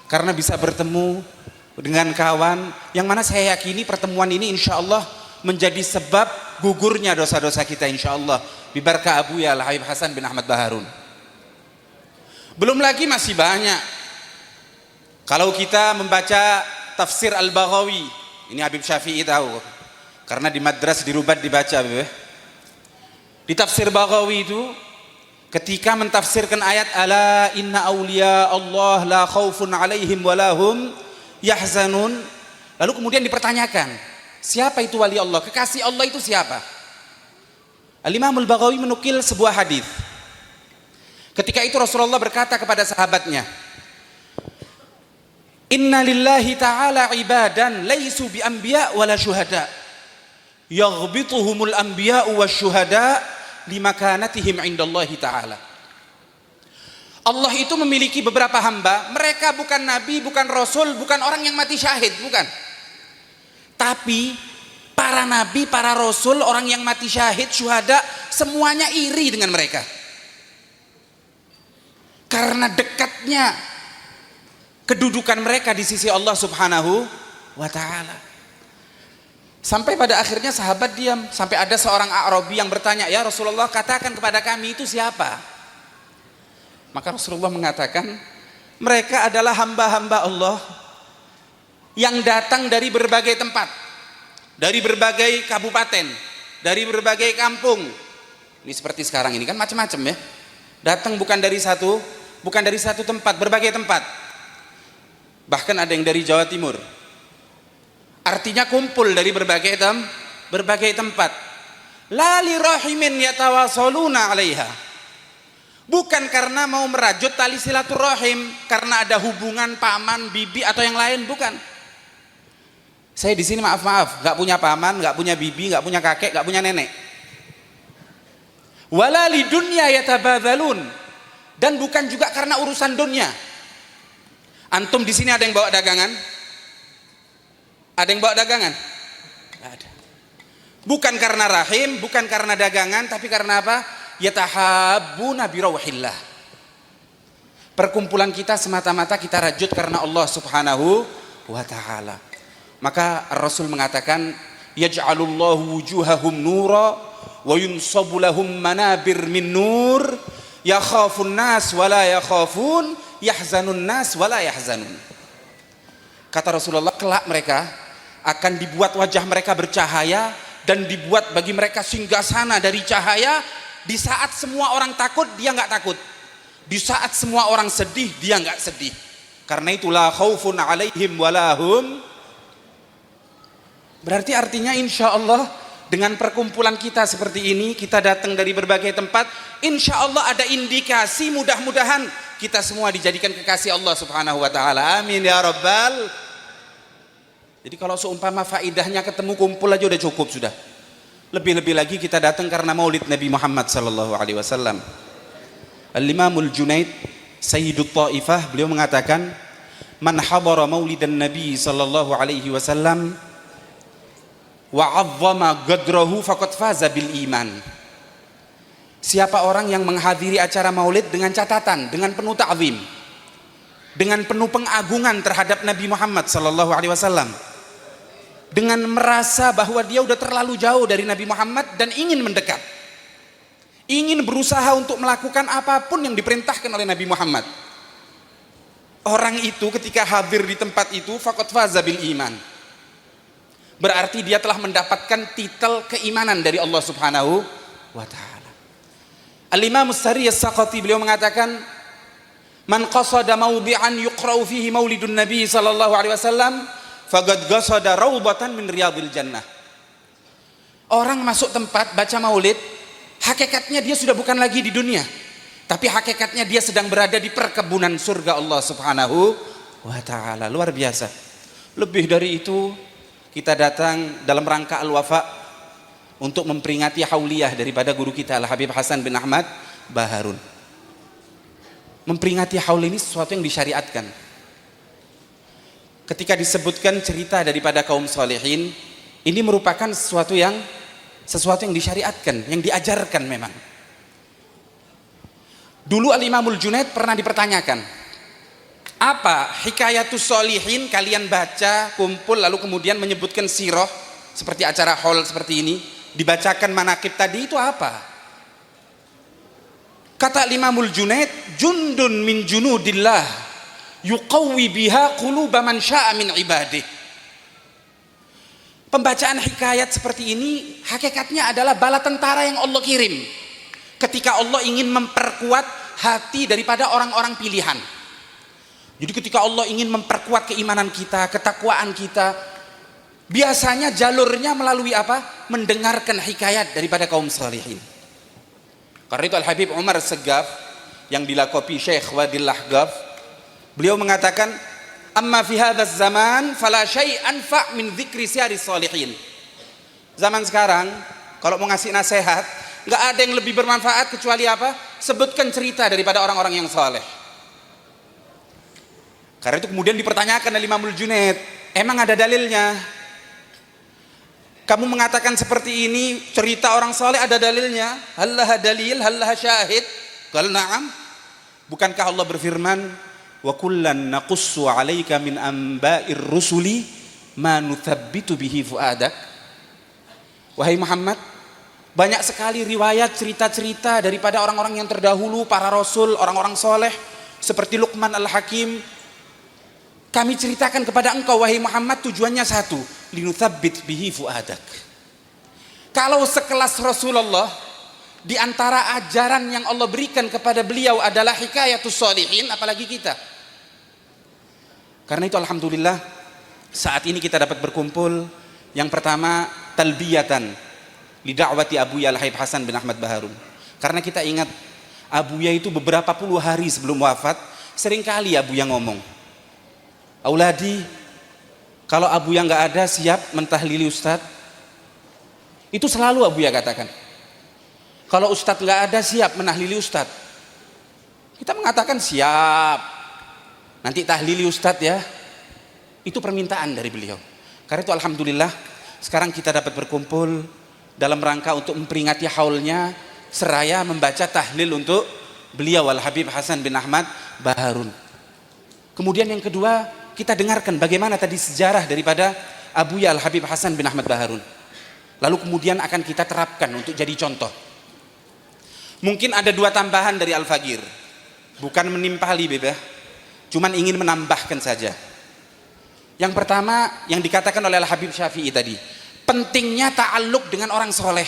karena bisa bertemu dengan kawan yang mana saya yakini pertemuan ini insya Allah menjadi sebab gugurnya dosa-dosa kita insya Allah. Bibarka Abu ya Al-Habib Hasan bin Ahmad Baharun. Belum lagi masih banyak. Kalau kita membaca tafsir Al-Baghawi, ini Habib Syafi'i tahu karena di madras di Rubat dibaca, Beb. Di tafsir Baghawi itu ketika mentafsirkan ayat ala inna awliya Allah la khaufun alaihim walahum yahzanun, lalu kemudian dipertanyakan, siapa itu wali Allah? Kekasih Allah itu siapa? Al-Imam Al-Baghawi menukil sebuah hadis. Ketika itu Rasulullah berkata kepada sahabatnya, "Inna lillahi ta'ala ibadan laisu bi anbiya wala syuhada. Yaghbituhumul anbiya'u wasyuhada limakanatihim indallahi ta'ala." Allah itu memiliki beberapa hamba, mereka bukan nabi, bukan rasul, bukan orang yang mati syahid, bukan. Tapi para nabi, para rasul, orang yang mati syahid, syuhada, semuanya iri dengan mereka. Karena dekatnya kedudukan mereka di sisi Allah Subhanahu wa taala. Sampai pada akhirnya sahabat diam, sampai ada seorang A'rabi yang bertanya, "Ya Rasulullah, katakan kepada kami itu siapa?" Maka Rasulullah mengatakan, mereka adalah hamba-hamba Allah yang datang dari berbagai tempat, dari berbagai kabupaten, dari berbagai kampung. Ini seperti sekarang ini kan macam-macam ya. Datang bukan dari satu tempat, berbagai tempat. Bahkan ada yang dari Jawa Timur. Artinya kumpul dari berbagai tempat. La li rahimin yatawasaluna 'alaiha. Bukan karena mau merajut tali silaturahim, karena ada hubungan paman, bibi atau yang lain, bukan. Saya di sini maaf, nggak punya paman, nggak punya bibi, nggak punya kakek, nggak punya nenek. Wala li dunya yatabadzalun, dan bukan juga karena urusan dunia. Antum di sini ada yang bawa dagangan? Ada yang bawa dagangan? Nggak ada. Bukan karena rahim, bukan karena dagangan, tapi karena apa? Yatahabbuna birawhillah. Perkumpulan kita semata-mata kita rajut karena Allah Subhanahu wa taala. Maka Rasul mengatakan, yaj'alullahu wujuhahum nura wa yunsabu lahum manabir min nur, yakhafun nas wa la yakhafun, yahzanun nas wa la yahzanun. Kata Rasulullah, kelak mereka akan dibuat wajah mereka bercahaya dan dibuat bagi mereka singgasana dari cahaya. Di saat semua orang takut, dia nggak takut. Di saat semua orang sedih, dia nggak sedih. Karena itulah khaufun alaihim walahum. Berarti artinya insya Allah dengan perkumpulan kita seperti ini, kita datang dari berbagai tempat, insya Allah ada indikasi mudah-mudahan kita semua dijadikan kekasih Allah Subhanahu wa ta'ala. Amin ya rabbal. Jadi kalau seumpama faidahnya ketemu kumpul aja udah cukup sudah. Lebih-lebih lagi kita datang karena maulid Nabi Muhammad sallallahu alaihi wasallam. Al-Imamul Junaid Sayyidut Taifah, beliau mengatakan, man hadara maulidan Nabi sallallahu alaihi wasallam wa 'azzama qadrahu faqad faza bil iman. Siapa orang yang menghadiri acara maulid dengan catatan, dengan penuh ta'zim, dengan penuh pengagungan terhadap Nabi Muhammad sallallahu alaihi wasallam, dengan merasa bahwa dia udah terlalu jauh dari Nabi Muhammad dan ingin mendekat, ingin berusaha untuk melakukan apapun yang diperintahkan oleh Nabi Muhammad. Orang itu ketika hadir di tempat itu faqad faza bil iman. Berarti dia telah mendapatkan titel keimanan dari Allah Subhanahu wa ta'ala. Al-Imam As-Sari As-Saqati beliau mengatakan, man qasada mawdi'an yuqra'u fihi maulidun Nabi sallallahu alaihi wasallam faqad qasada raudatan min riyadil jannah. Orang masuk tempat baca maulid, hakikatnya dia sudah bukan lagi di dunia, tapi hakikatnya dia sedang berada di perkebunan surga Allah Subhanahu wa ta'ala. Luar biasa. Lebih dari itu, kita datang dalam rangka al-wafa untuk memperingati hauliyah daripada guru kita Al-Habib Hasan bin Ahmad Baharun. Memperingati haul ini sesuatu yang disyariatkan. Ketika disebutkan cerita daripada kaum salihin, ini merupakan sesuatu yang disyariatkan, yang diajarkan memang. Dulu Al-Imamul Junaid pernah dipertanyakan, apa hikayatus sholihin, kalian baca kumpul lalu kemudian menyebutkan sirah seperti acara haul seperti ini, dibacakan manaqib tadi, itu apa? Kata Imamul Junaid, jundun min junudillah yuqawwi biha quluba man syaa min ibadih. Pembacaan hikayat seperti ini hakikatnya adalah bala tentara yang Allah kirim ketika Allah ingin memperkuat hati daripada orang-orang pilihan. Jadi ketika Allah ingin memperkuat keimanan kita, ketakwaan kita, biasanya jalurnya melalui apa? Mendengarkan hikayat daripada kaum salihin. Karena itu Al-Habib Umar Segaf yang dilakopi Syekh Wadil Lahgaf, beliau mengatakan, amma fi hadzal zaman fala syai'an fa' min dzikri siyari salihin. Zaman sekarang kalau mau ngasih nasihat, enggak ada yang lebih bermanfaat kecuali apa? Sebutkan cerita daripada orang-orang yang saleh. Karena itu kemudian dipertanyakan oleh Imamul Junaid, emang ada dalilnya? Kamu mengatakan seperti ini, cerita orang saleh ada dalilnya? Hallaha dalil, hallaha syahid? Qal na'am. Bukankah Allah berfirman, wa kullan naqussu 'alaika min amba'ir rusuli ma nuthabbitu bihi fuadak. Wahai Muhammad, banyak sekali riwayat cerita-cerita daripada orang-orang yang terdahulu, para rasul, orang-orang soleh seperti Luqman Al-Hakim. Kami ceritakan kepada engkau wahai Muhammad, tujuannya satu, linutsabbit bihi fuadak. Kalau sekelas Rasulullah, di antara ajaran yang Allah berikan kepada beliau adalah hikayatus sholihin, apalagi kita. Karena itu alhamdulillah saat ini kita dapat berkumpul. Yang pertama, talbiyatan li da'wati Abuya Al-Habib Hasan bin Ahmad Baharun. Karena kita ingat Abuya itu beberapa puluh hari sebelum wafat, seringkali Abuya ngomong, Auladi, kalau Abuya nggak ada siap mentahlili Ustadz. Itu selalu Abuya katakan. Kalau Ustadz nggak ada siap menahlili Ustadz. Kita mengatakan siap. Nanti tahlili Ustadz ya. Itu permintaan dari beliau. Karena itu alhamdulillah sekarang kita dapat berkumpul dalam rangka untuk memperingati haulnya seraya membaca tahlil untuk beliau Al-Habib Hasan bin Ahmad Baharun. Kemudian yang kedua, kita dengarkan bagaimana tadi sejarah daripada Abuya Al-Habib Hasan bin Ahmad Baharun. Lalu kemudian akan kita terapkan untuk jadi contoh. Mungkin ada dua tambahan dari Al-Fagir. Bukan menimpali bebah, cuman ingin menambahkan saja. Yang pertama yang dikatakan oleh Al-Habib Syafi'i tadi, pentingnya ta'alluq dengan orang soleh.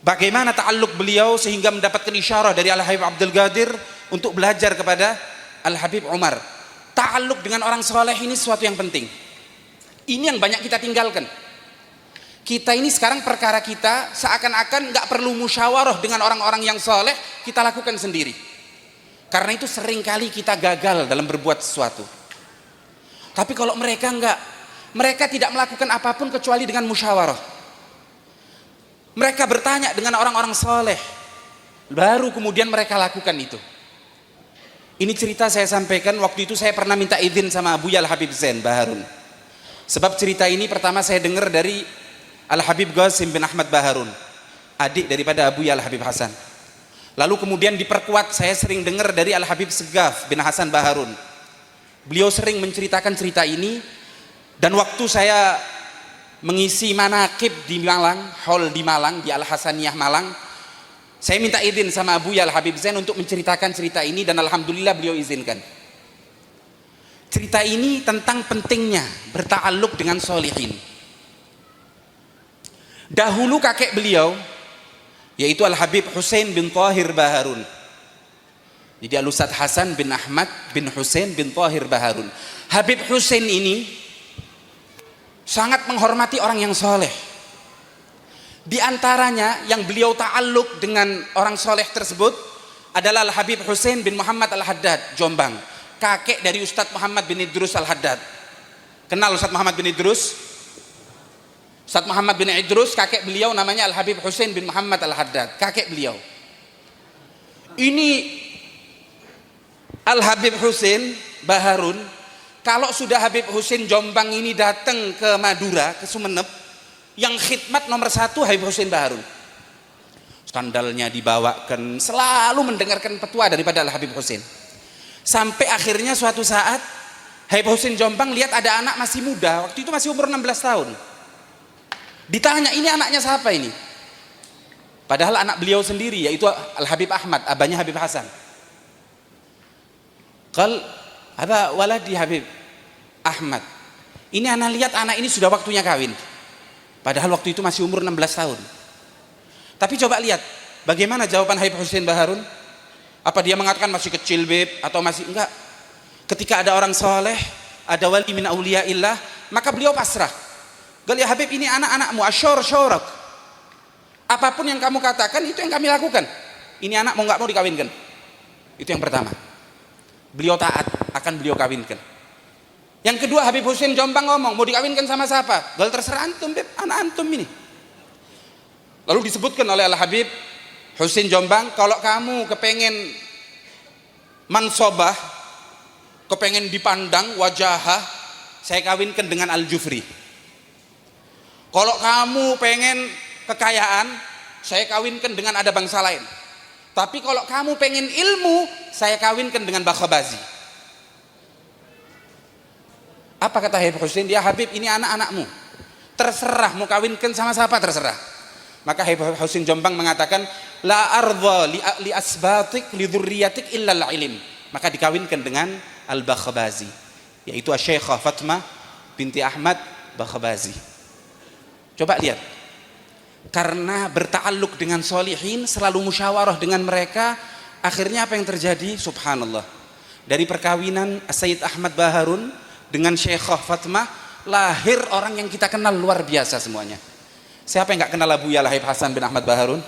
Bagaimana ta'alluq beliau sehingga mendapatkan isyarah dari Al-Habib Abdul Qadir untuk belajar kepada Al-Habib Umar. Ta'alluq dengan orang soleh ini sesuatu yang penting. Ini yang banyak kita tinggalkan. Kita ini sekarang perkara kita seakan-akan nggak perlu musyawarah dengan orang-orang yang soleh, kita lakukan sendiri. Karena itu seringkali kita gagal dalam berbuat sesuatu. Tapi kalau mereka enggak, mereka tidak melakukan apapun kecuali dengan musyawarah. Mereka bertanya dengan orang-orang soleh, baru kemudian mereka lakukan itu. Ini cerita saya sampaikan, waktu itu saya pernah minta izin sama Abuya Al-Habib Zain Baharun. Sebab cerita ini pertama saya dengar dari Al-Habib Qasim bin Ahmad Baharun, adik daripada Abuya Al-Habib Hasan. Lalu kemudian diperkuat, saya sering dengar dari Al-Habib Segaf bin Hasan Baharun. Beliau sering menceritakan cerita ini, dan waktu saya mengisi manaqib di Malang, hall di Malang, di Al-Hasaniyah Malang, saya minta izin sama Abuya Al-Habib Zain untuk menceritakan cerita ini, dan alhamdulillah beliau izinkan. Cerita ini tentang pentingnya berta'alluq dengan solihin. Dahulu kakek beliau, yaitu Al-Habib Husain bin Tahir Baharun. Jadi Al-Ustadz Hasan bin Ahmad bin Husain bin Tahir Baharun. Habib Husain ini sangat menghormati orang yang soleh. Di antaranya yang beliau ta'alluq dengan orang soleh tersebut adalah Al-Habib Husain bin Muhammad Al-Haddad, Jombang, kakek dari Ustadz Muhammad bin Idrus Al-Haddad. Kenal Ustadz Muhammad bin Idrus? Ustadz Muhammad bin Idrus, kakek beliau namanya Al-Habib Husain bin Muhammad Al-Haddad, kakek beliau. Ini Al-Habib Husain Baharun, kalau sudah Habib Husain Jombang ini datang ke Madura, ke Sumeneb, yang khidmat nomor satu Habib Husain Baharun. Skandalnya dibawakan, selalu mendengarkan petua daripada Al-Habib Husain. Sampai akhirnya suatu saat Habib Husain Jombang lihat ada anak masih muda, waktu itu masih umur 16 tahun. Ditanya, ini anaknya siapa ini? Padahal anak beliau sendiri, yaitu Al-Habib Ahmad, abahnya Habib Hasan. Qal, ada waladi Habib Ahmad. Ini anak lihat anak ini sudah waktunya kawin. Padahal waktu itu masih umur 16 tahun. Tapi coba lihat, bagaimana jawaban Habib Husain Baharun? Apa dia mengatakan masih kecil beb, atau masih enggak? Ketika ada orang soleh, ada wali min auliyaillah, maka beliau pasrah. Gal ya Habib, ini anak-anakmu, asyur-syurak. Apapun yang kamu katakan, itu yang kami lakukan. Ini anak mau nggak mau dikawinkan. Itu yang pertama. Beliau taat, akan beliau kawinkan. Yang kedua, Habib Husain Jombang ngomong, mau dikawinkan sama siapa? Gal terserah antum beb, anak antum ini. Lalu disebutkan oleh Al-Habib Husain Jombang, kalau kamu kepengen mansobah, kepengen dipandang wajahah, saya kawinkan dengan Al-Jufri. Kalau kamu pengen kekayaan, saya kawinkan dengan ada bangsa lain. Tapi kalau kamu pengen ilmu, saya kawinkan dengan Bakhabazi. Apa kata Habib Husain? Dia Habib, ini anak-anakmu, terserah mau kawinkan sama siapa, terserah. Maka Habib Husain Jombang mengatakan, la ardha li asbatik li dzurriyyatik illa al-ilm. Maka dikawinkan dengan Al-Bakhabazi, yaitu Asy-Syekhah Fatmah binti Ahmad Bakhabazi. Coba lihat, karena berta'alluq dengan solihin, selalu musyawarah dengan mereka, akhirnya apa yang terjadi? Subhanallah, dari perkawinan Sayyid Ahmad Baharun dengan Syekhah Fatmah, lahir orang yang kita kenal luar biasa semuanya. Siapa yang gak kenal Abuya Al-Habib Hasan bin Ahmad Baharun?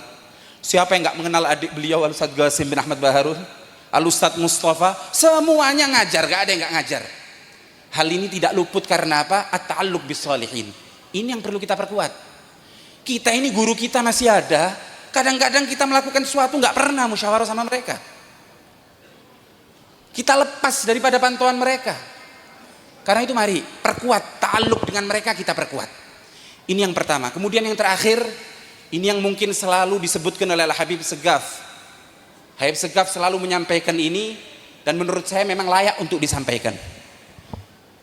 Siapa yang gak mengenal adik beliau Al-Ustadz Qasim bin Ahmad Baharun? Al-Ustadz Mustafa? Semuanya ngajar, gak ada yang gak ngajar. Hal ini tidak luput karena apa? At-ta'alluq bis solihin. Ini yang perlu kita perkuat. Kita ini guru kita masih ada, kadang-kadang kita melakukan sesuatu nggak pernah musyawarah sama mereka. Kita lepas daripada pantauan mereka. Karena itu mari perkuat ta'alluq dengan mereka, kita perkuat. Ini yang pertama. Kemudian yang terakhir, ini yang mungkin selalu disebutkan oleh Al-Habib Segaf. Habib Segaf selalu menyampaikan ini, dan menurut saya memang layak untuk disampaikan.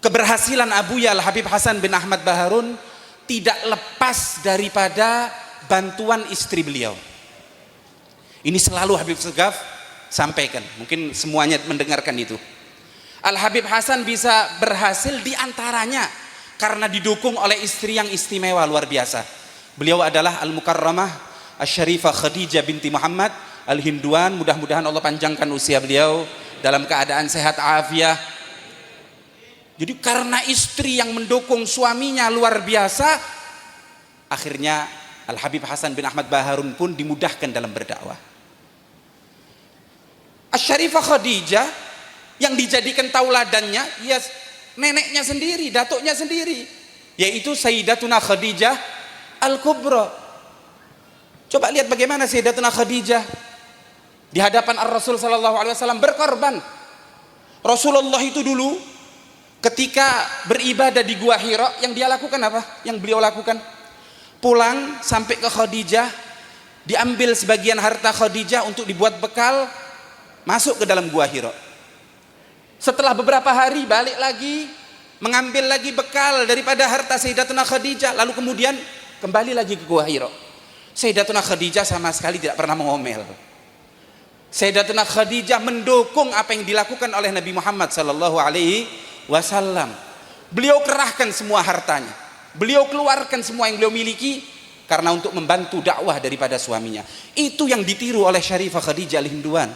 Keberhasilan Abuya Al-Habib Hasan bin Ahmad Baharun tidak lepas daripada bantuan istri beliau. Ini selalu Habib Segaf sampaikan, mungkin semuanya mendengarkan itu. Al-Habib Hasan bisa berhasil diantaranya karena didukung oleh istri yang istimewa luar biasa. Beliau adalah Al-Mukarramah Asy-Syarifah Khadijah binti Muhammad Al-Hinduan. Mudah-mudahan Allah panjangkan usia beliau dalam keadaan sehat afiah. Jadi karena istri yang mendukung suaminya luar biasa, akhirnya Al-Habib Hasan bin Ahmad Baharun pun dimudahkan dalam berdakwah. Asy-Syarifah Khadijah yang dijadikan tauladannya ya neneknya sendiri, datuknya sendiri, yaitu Sayyidatuna Khadijah Al-Kubra. Coba lihat bagaimana Sayyidatuna Khadijah di hadapan Ar-Rasul sallallahu alaihi wasallam berkorban. Rasulullah itu dulu ketika beribadah di Gua Hira, yang dia lakukan apa? Yang beliau lakukan, pulang sampai ke Khadijah, diambil sebagian harta Khadijah untuk dibuat bekal, masuk ke dalam Gua Hira. Setelah beberapa hari balik lagi, mengambil lagi bekal daripada harta Sayyidatuna Khadijah, lalu kemudian kembali lagi ke Gua Hira. Sayyidatuna Khadijah sama sekali tidak pernah mengomel. Sayyidatuna Khadijah mendukung apa yang dilakukan oleh Nabi Muhammad sallallahu alaihi wasallam. Beliau kerahkan semua hartanya, beliau keluarkan semua yang beliau miliki karena untuk membantu dakwah daripada suaminya. Itu yang ditiru oleh Syarifah Khadijah Al-Hinduan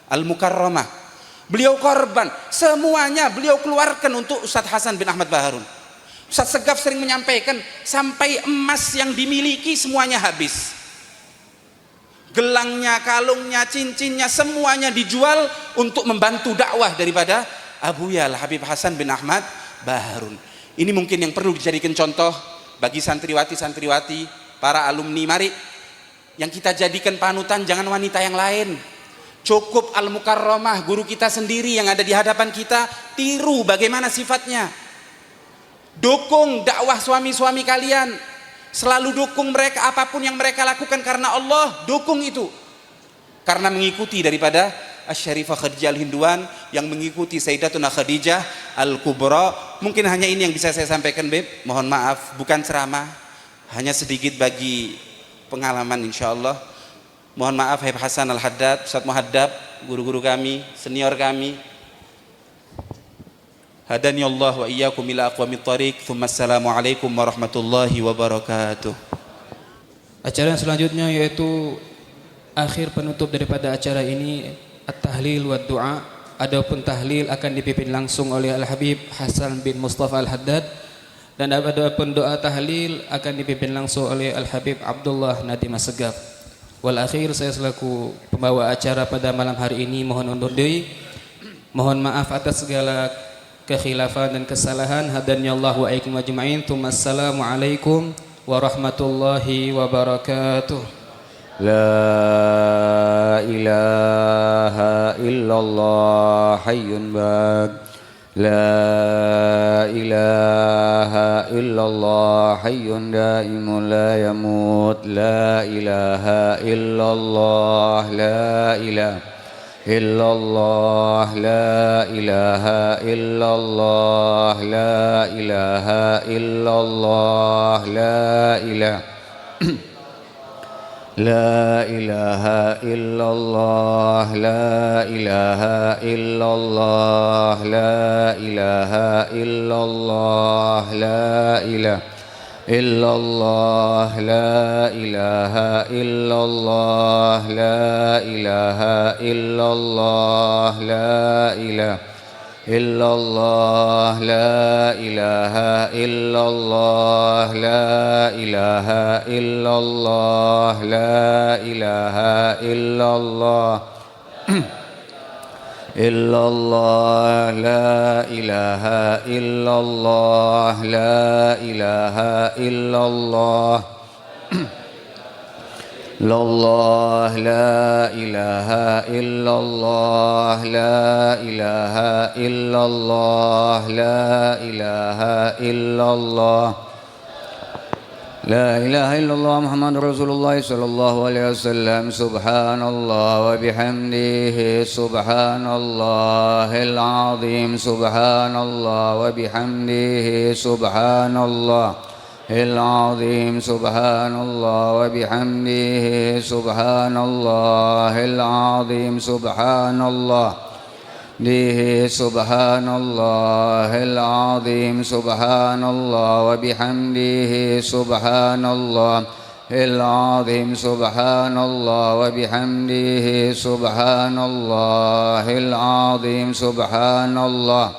Al-Mukarramah. Beliau korban, semuanya beliau keluarkan untuk Ustadz Hasan bin Ahmad Baharun. Ustadz Segaf sering menyampaikan, sampai emas yang dimiliki semuanya habis. Gelangnya, kalungnya, cincinnya, semuanya dijual untuk membantu dakwah daripada Abuya Al-Habib Hasan bin Ahmad Baharun. Ini mungkin yang perlu dijadikan contoh bagi santriwati-santriwati, para alumni. Mari yang kita jadikan panutan jangan wanita yang lain. Cukup Al-Mukarramah, guru kita sendiri yang ada di hadapan kita, tiru bagaimana sifatnya. Dukung dakwah suami-suami kalian, selalu dukung mereka, apapun yang mereka lakukan karena Allah, dukung itu. Karena mengikuti daripada Asy-Syarifah Khadijah Al-Hinduan yang mengikuti Sayyidatuna Khadijah Al-Kubra. Mungkin hanya ini yang bisa saya sampaikan, Beb. Mohon maaf, bukan ceramah, hanya sedikit bagi pengalaman insyaallah. Mohon maaf Habib Hasan Al-Haddad, Ustadz Muhaddab, guru-guru kami, senior kami. Hadani Allah wa iyyakum ila aqwamit thariq. Assalamualaikum warahmatullahi wabarakatuh. Acara yang selanjutnya yaitu akhir penutup daripada acara ini, at-tahlil wa du'a. Adapun tahlil akan dipimpin langsung oleh Al-Habib Hasan bin Mustafa Al-Haddad, dan adapun doa tahlil akan dipimpin langsung oleh Al-Habib Abdullah Nadim Assegaf. Wal akhir, saya selaku pembawa acara pada malam hari ini mohon undur diri. Mohon maaf atas segala kekhilafan dan kesalahan. Hadani Allah wa iyyakum ajma'in. Assalamualaikum warahmatullahi wabarakatuh. La ilaha illallah hayyun baq. La ilaha illallah hayyun daimun la yamut. La ilaha illallah, la ilaha illallah, la ilaha illallah, la ilaha illallah, la ilaha La ilaha illallah, la ilaha illallah, la ilaha illallah, la ilaha illallah, la ilaha illallah, la ilaha illallah, la ilaha illallah, la ilaha illallah, la ilaha illallah, la ilaha illallah, illallah, la ilaha illallah, la ilaha illallah, Allah, la ilaha illallah, la ilaha illallah, la ilaha illallah, la ilaha illallah, Muhammadur Rasulullah sallallahu alaihi wasallam. Subhanallah wa bihamdihi, subhanallahil azim, subhanallah wa bihamdihi, subhanallah العظيم سبحان الله وبحمده سبحان الله العظيم سبحان الله سبحان الله العظيم سبحان الله وبحمده سبحان الله العظيم سبحان الله وبحمده سبحان الله العظيم سبحان الله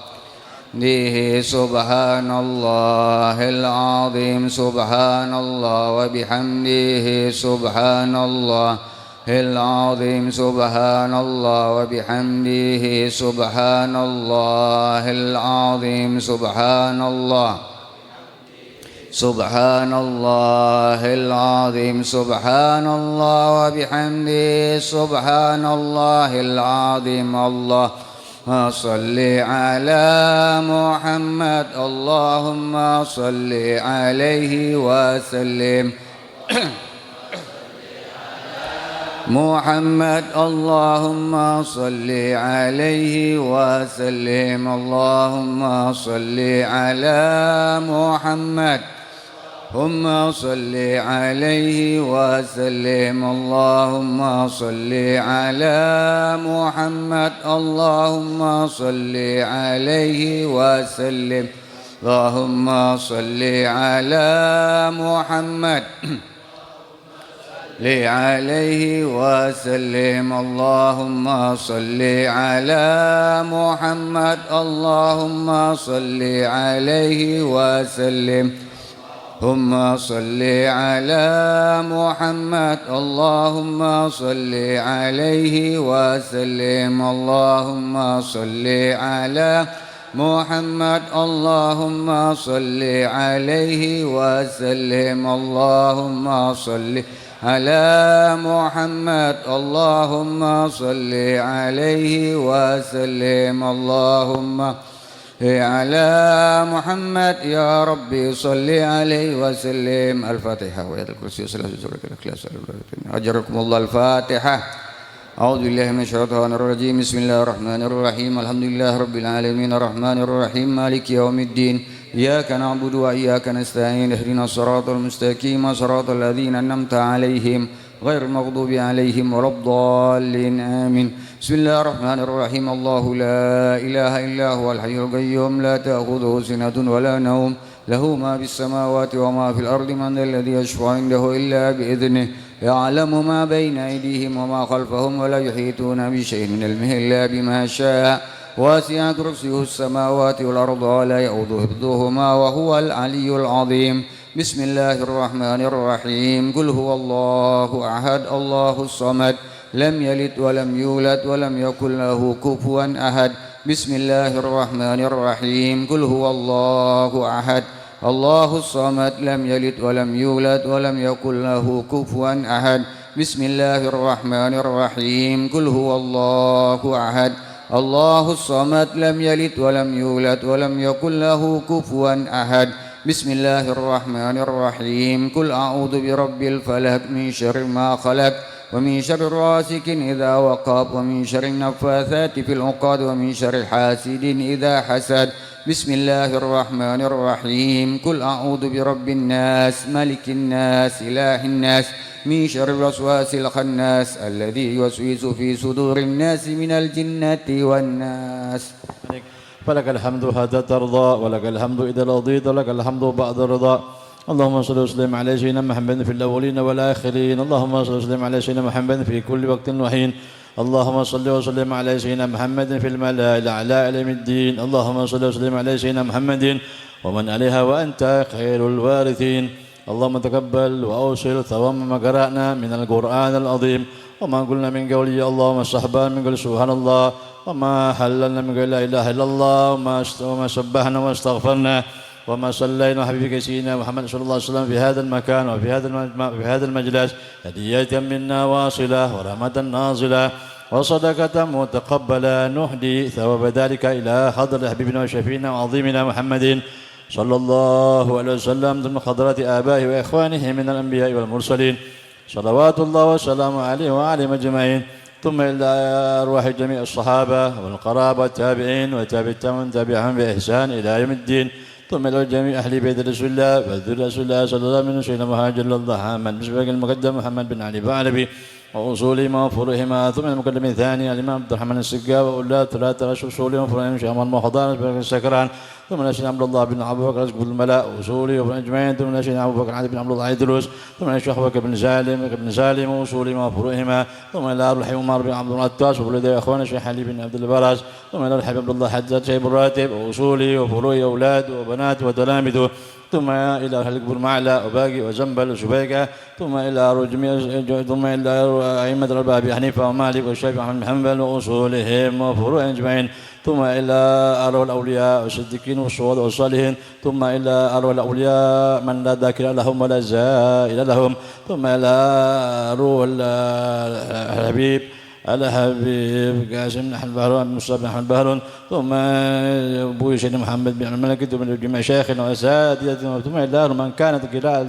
سبحان الله العظيم سبحان الله وبحمده سبحان الله العظيم سبحان الله وبحمده سبحان الله العظيم سبحان الله سبحان الله العظيم سبحان الله وبحمده سبحان الله العظيم الله صل على محمد اللهم صل عليه وسلم محمد اللهم صل عليه وسلم اللهم صل على محمد اللهم صل عليه وسلم اللهم صل على محمد اللهم صل عليه وسلم اللهم صل على محمد عليه وسلم اللهم صل على محمد اللهم صل عليه وسلم اللهم صل على محمد اللهم صل عليه وسلم اللهم صل على محمد اللهم صل عليه وسلم اللهم صل على محمد اللهم صل عليه وسلم اللهم على محمد يا ربي صل عليه وسلم الفاتحة وآية الكرسي وصلاة سورة الإخلاص أجركم الله الفاتحة أعوذ بالله من الشيطان الرجيم بسم الله الرحمن الرحيم الحمد لله رب العالمين الرحمن الرحيم مالك يوم الدين إياك نعبد وإياك نستعين اهدنا الصراط المستقيم صراط الذين أنعمت عليهم غير المغضوب عليهم ولا الضالين آمين بسم الله الرحمن الرحيم الله لا إله إلا هو الحي القيوم لا تأخذه سنة ولا نوم له ما في السماوات وما في الأرض من ذا الذي يشفع عنده إلا بإذنه يعلم ما بين أيديهم وما خلفهم ولا يحيطون بشيء من علمه إلا بما شاء واسع كرسيه السماوات والأرض ولا يؤوده حفظهما وهو العلي العظيم بسم الله الرحمن الرحيم قل هو الله أحد الله الصمد لم يلد ولم يولد ولم يكن له كفوا أحد بسم الله الرحمن الرحيم قل هو الله أحد الله الصمد لم يلد ولم يولد ولم يكن له كفوا أحد بسم الله الرحمن الرحيم قل هو الله أحد الله الصمد لم يلد ولم يولد ولم يكن له كفوا أحد بسم الله الرحمن الرحيم قل أعوذ برب الفلق من شر ما خلق ومن شر غاسق إذا وقب ومن شر النفاثات في العقد ومن شر حاسد إذا حسد بسم الله الرحمن الرحيم قل أعوذ برب الناس ملك الناس إله الناس من شر الوسواس الخناس الذي يوسوس في صدور الناس من الجنة والناس فلك الحمد حتى ترضى ولك الحمد إذا رضيت ولك الحمد بعد الرضا اللهم صل وسلم على سيدنا محمد في الأولين والآخرين اللهم صل وسلم على سيدنا محمد في كل وقت وحين اللهم صل وسلم على سيدنا محمد في الملأ الأعلى إلى يوم الدين اللهم صل وسلم على سيدنا محمد ومن عليها وأنت خير الوارثين اللهم تقبل وأوصل ثواب ما قرأنا من القرآن العظيم وما قلنا من قولي اللهم صحبا من قول سبحان الله وما حللنا من قول لا إله إلا الله وما سبحنا واستغفرنا وما صلينا حبيبك سيدنا محمد صلى الله عليه وسلم في هذا المكان وفي هذا المجلس هدية منا واصلة ورحمة نازلة وصدقة متقبلة نهدي ثواب ذلك إلى حضرة حبيبنا وشفينا وعظيمنا محمد صلى الله عليه وسلم ضمن حضرات آبائه وإخوانه من الأنبياء والمرسلين صلوات الله وسلامه عليه وعليهم أجمعين ثم إلى أرواح جميع الصحابة والقرابة والتابعين وتابعهم تابعهم بإحسان إلى يوم الدين ثم إلى جميع أهل بيت رسول الله وذرية رسول الله صلى الله عليه وسلم سيدنا مهاجر الله محمد بن المقدم محمد بن علي بعلبي وأصولهم وفروعهما ثم المقدم الثاني الإمام عبد الرحمن السقا وأولاد ثلاثة أصولهم وفروعهم شيخ محمد محضان السكران ثم الشيخ عبد الله بن أبو بكر رزق الملاء وأصوله وفروعهم أجمعين ثم الشيخ أبو بكر علي بن عبد الله عيدروس ثم الشيخ أبو بكر بن سالم وأصولهما وفروعهما ثم إلى أرواح عمر بن عبد العطاس وولد أخوانه الشيخ علي بن عبد البراز ثم إلى الحبيب عبد الله حجاج شيب الراتب وأصوله وفروعه أولاد وبنات وتلامذه ثم إلى حلق بن معلى وباقي وزنبل وسبيكة ثم إلى ثم إلى أئمة الأربعة أبي حنيفة ومالك والشافعي وأحمد بن حنبل وأصولهم وفروعهم أجمعين ثم إلى أرواح الأولياء والصديقين والشهداء والصالحين ثم إلى أرواح الأولياء من لا ذاكر لهم ولا زائل لهم ثم إلى روح الحبيب قاسم أحمد بهرون مصطفى بن أحمد بهرون ثم أبوي سيدنا محمد بن الملك ثم جميع شيخنا وأساتذتنا ثم إلى من كانت قراءة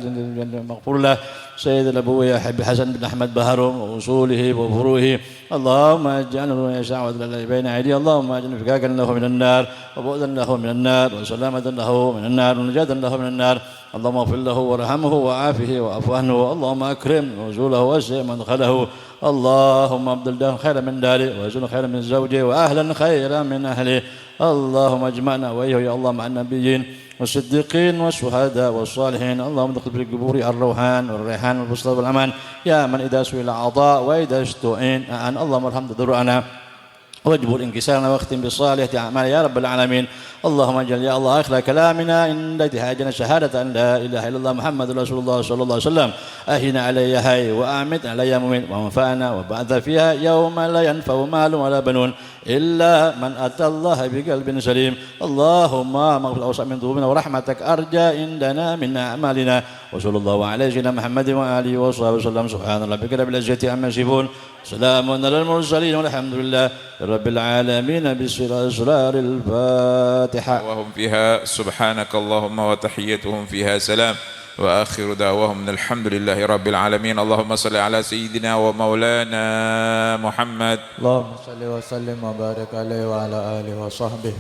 مغفور له سيد الأبوي حسن بن أحمد بهرون وأصوله وفروعه اللهم اجعله يسع بين أيدي اللهم اجعل فكاكا له من النار وبعدا له من النار وسلامة له من النار ونجاة له من النار اللهم اغفر له وارحمه وعافه واعف عنه اللهم أكرم نزوله واسع مدخله اللهم ابدل داره خيرا من داره وزوجه خيرا من زوجه وأهلا خيرا من أهله اللهم اجمعنا وإياه يا الله مع النبيين والصديقين والشهداء والصالحين اللهم ادخل في القبور الروحان والريحان والبسطة والأمان يا من إذا سئل أعطاء وإذا استعين أعان اللهم ارحم ضرورنا واجبر انكسارنا واختم بالصالحة أعمال يا رب العالمين اللهم اجعل يا الله آخر كلامنا عند انتهاجنا شهادة أن لا إله إلا الله محمد رسول الله صلى الله عليه وسلم أهنا علي هاي وأمت علي مؤمن وانفعنا وبعث فيها يوم لا ينفع مال ولا بنون إلا من أتى الله بقلب سليم اللهم مغفر أوسع من ذنوبنا ورحمتك أرجى عندنا من أعمالنا وصلى الله على سيدنا محمد وآله وصحبه وسلم سبحان ربك رب العزة عما يصفون سلام على المرسلين والحمد لله رب العالمين بأسرار الفاتحة وهم فيها سبحانك اللهم وتحيتهم فيها سلام وآخر دعواهم من الحمد لله رب العالمين اللهم صل على سيدنا ومولانا محمد اللهم صل وسلم وبارك عليه وعلى آله وصحبه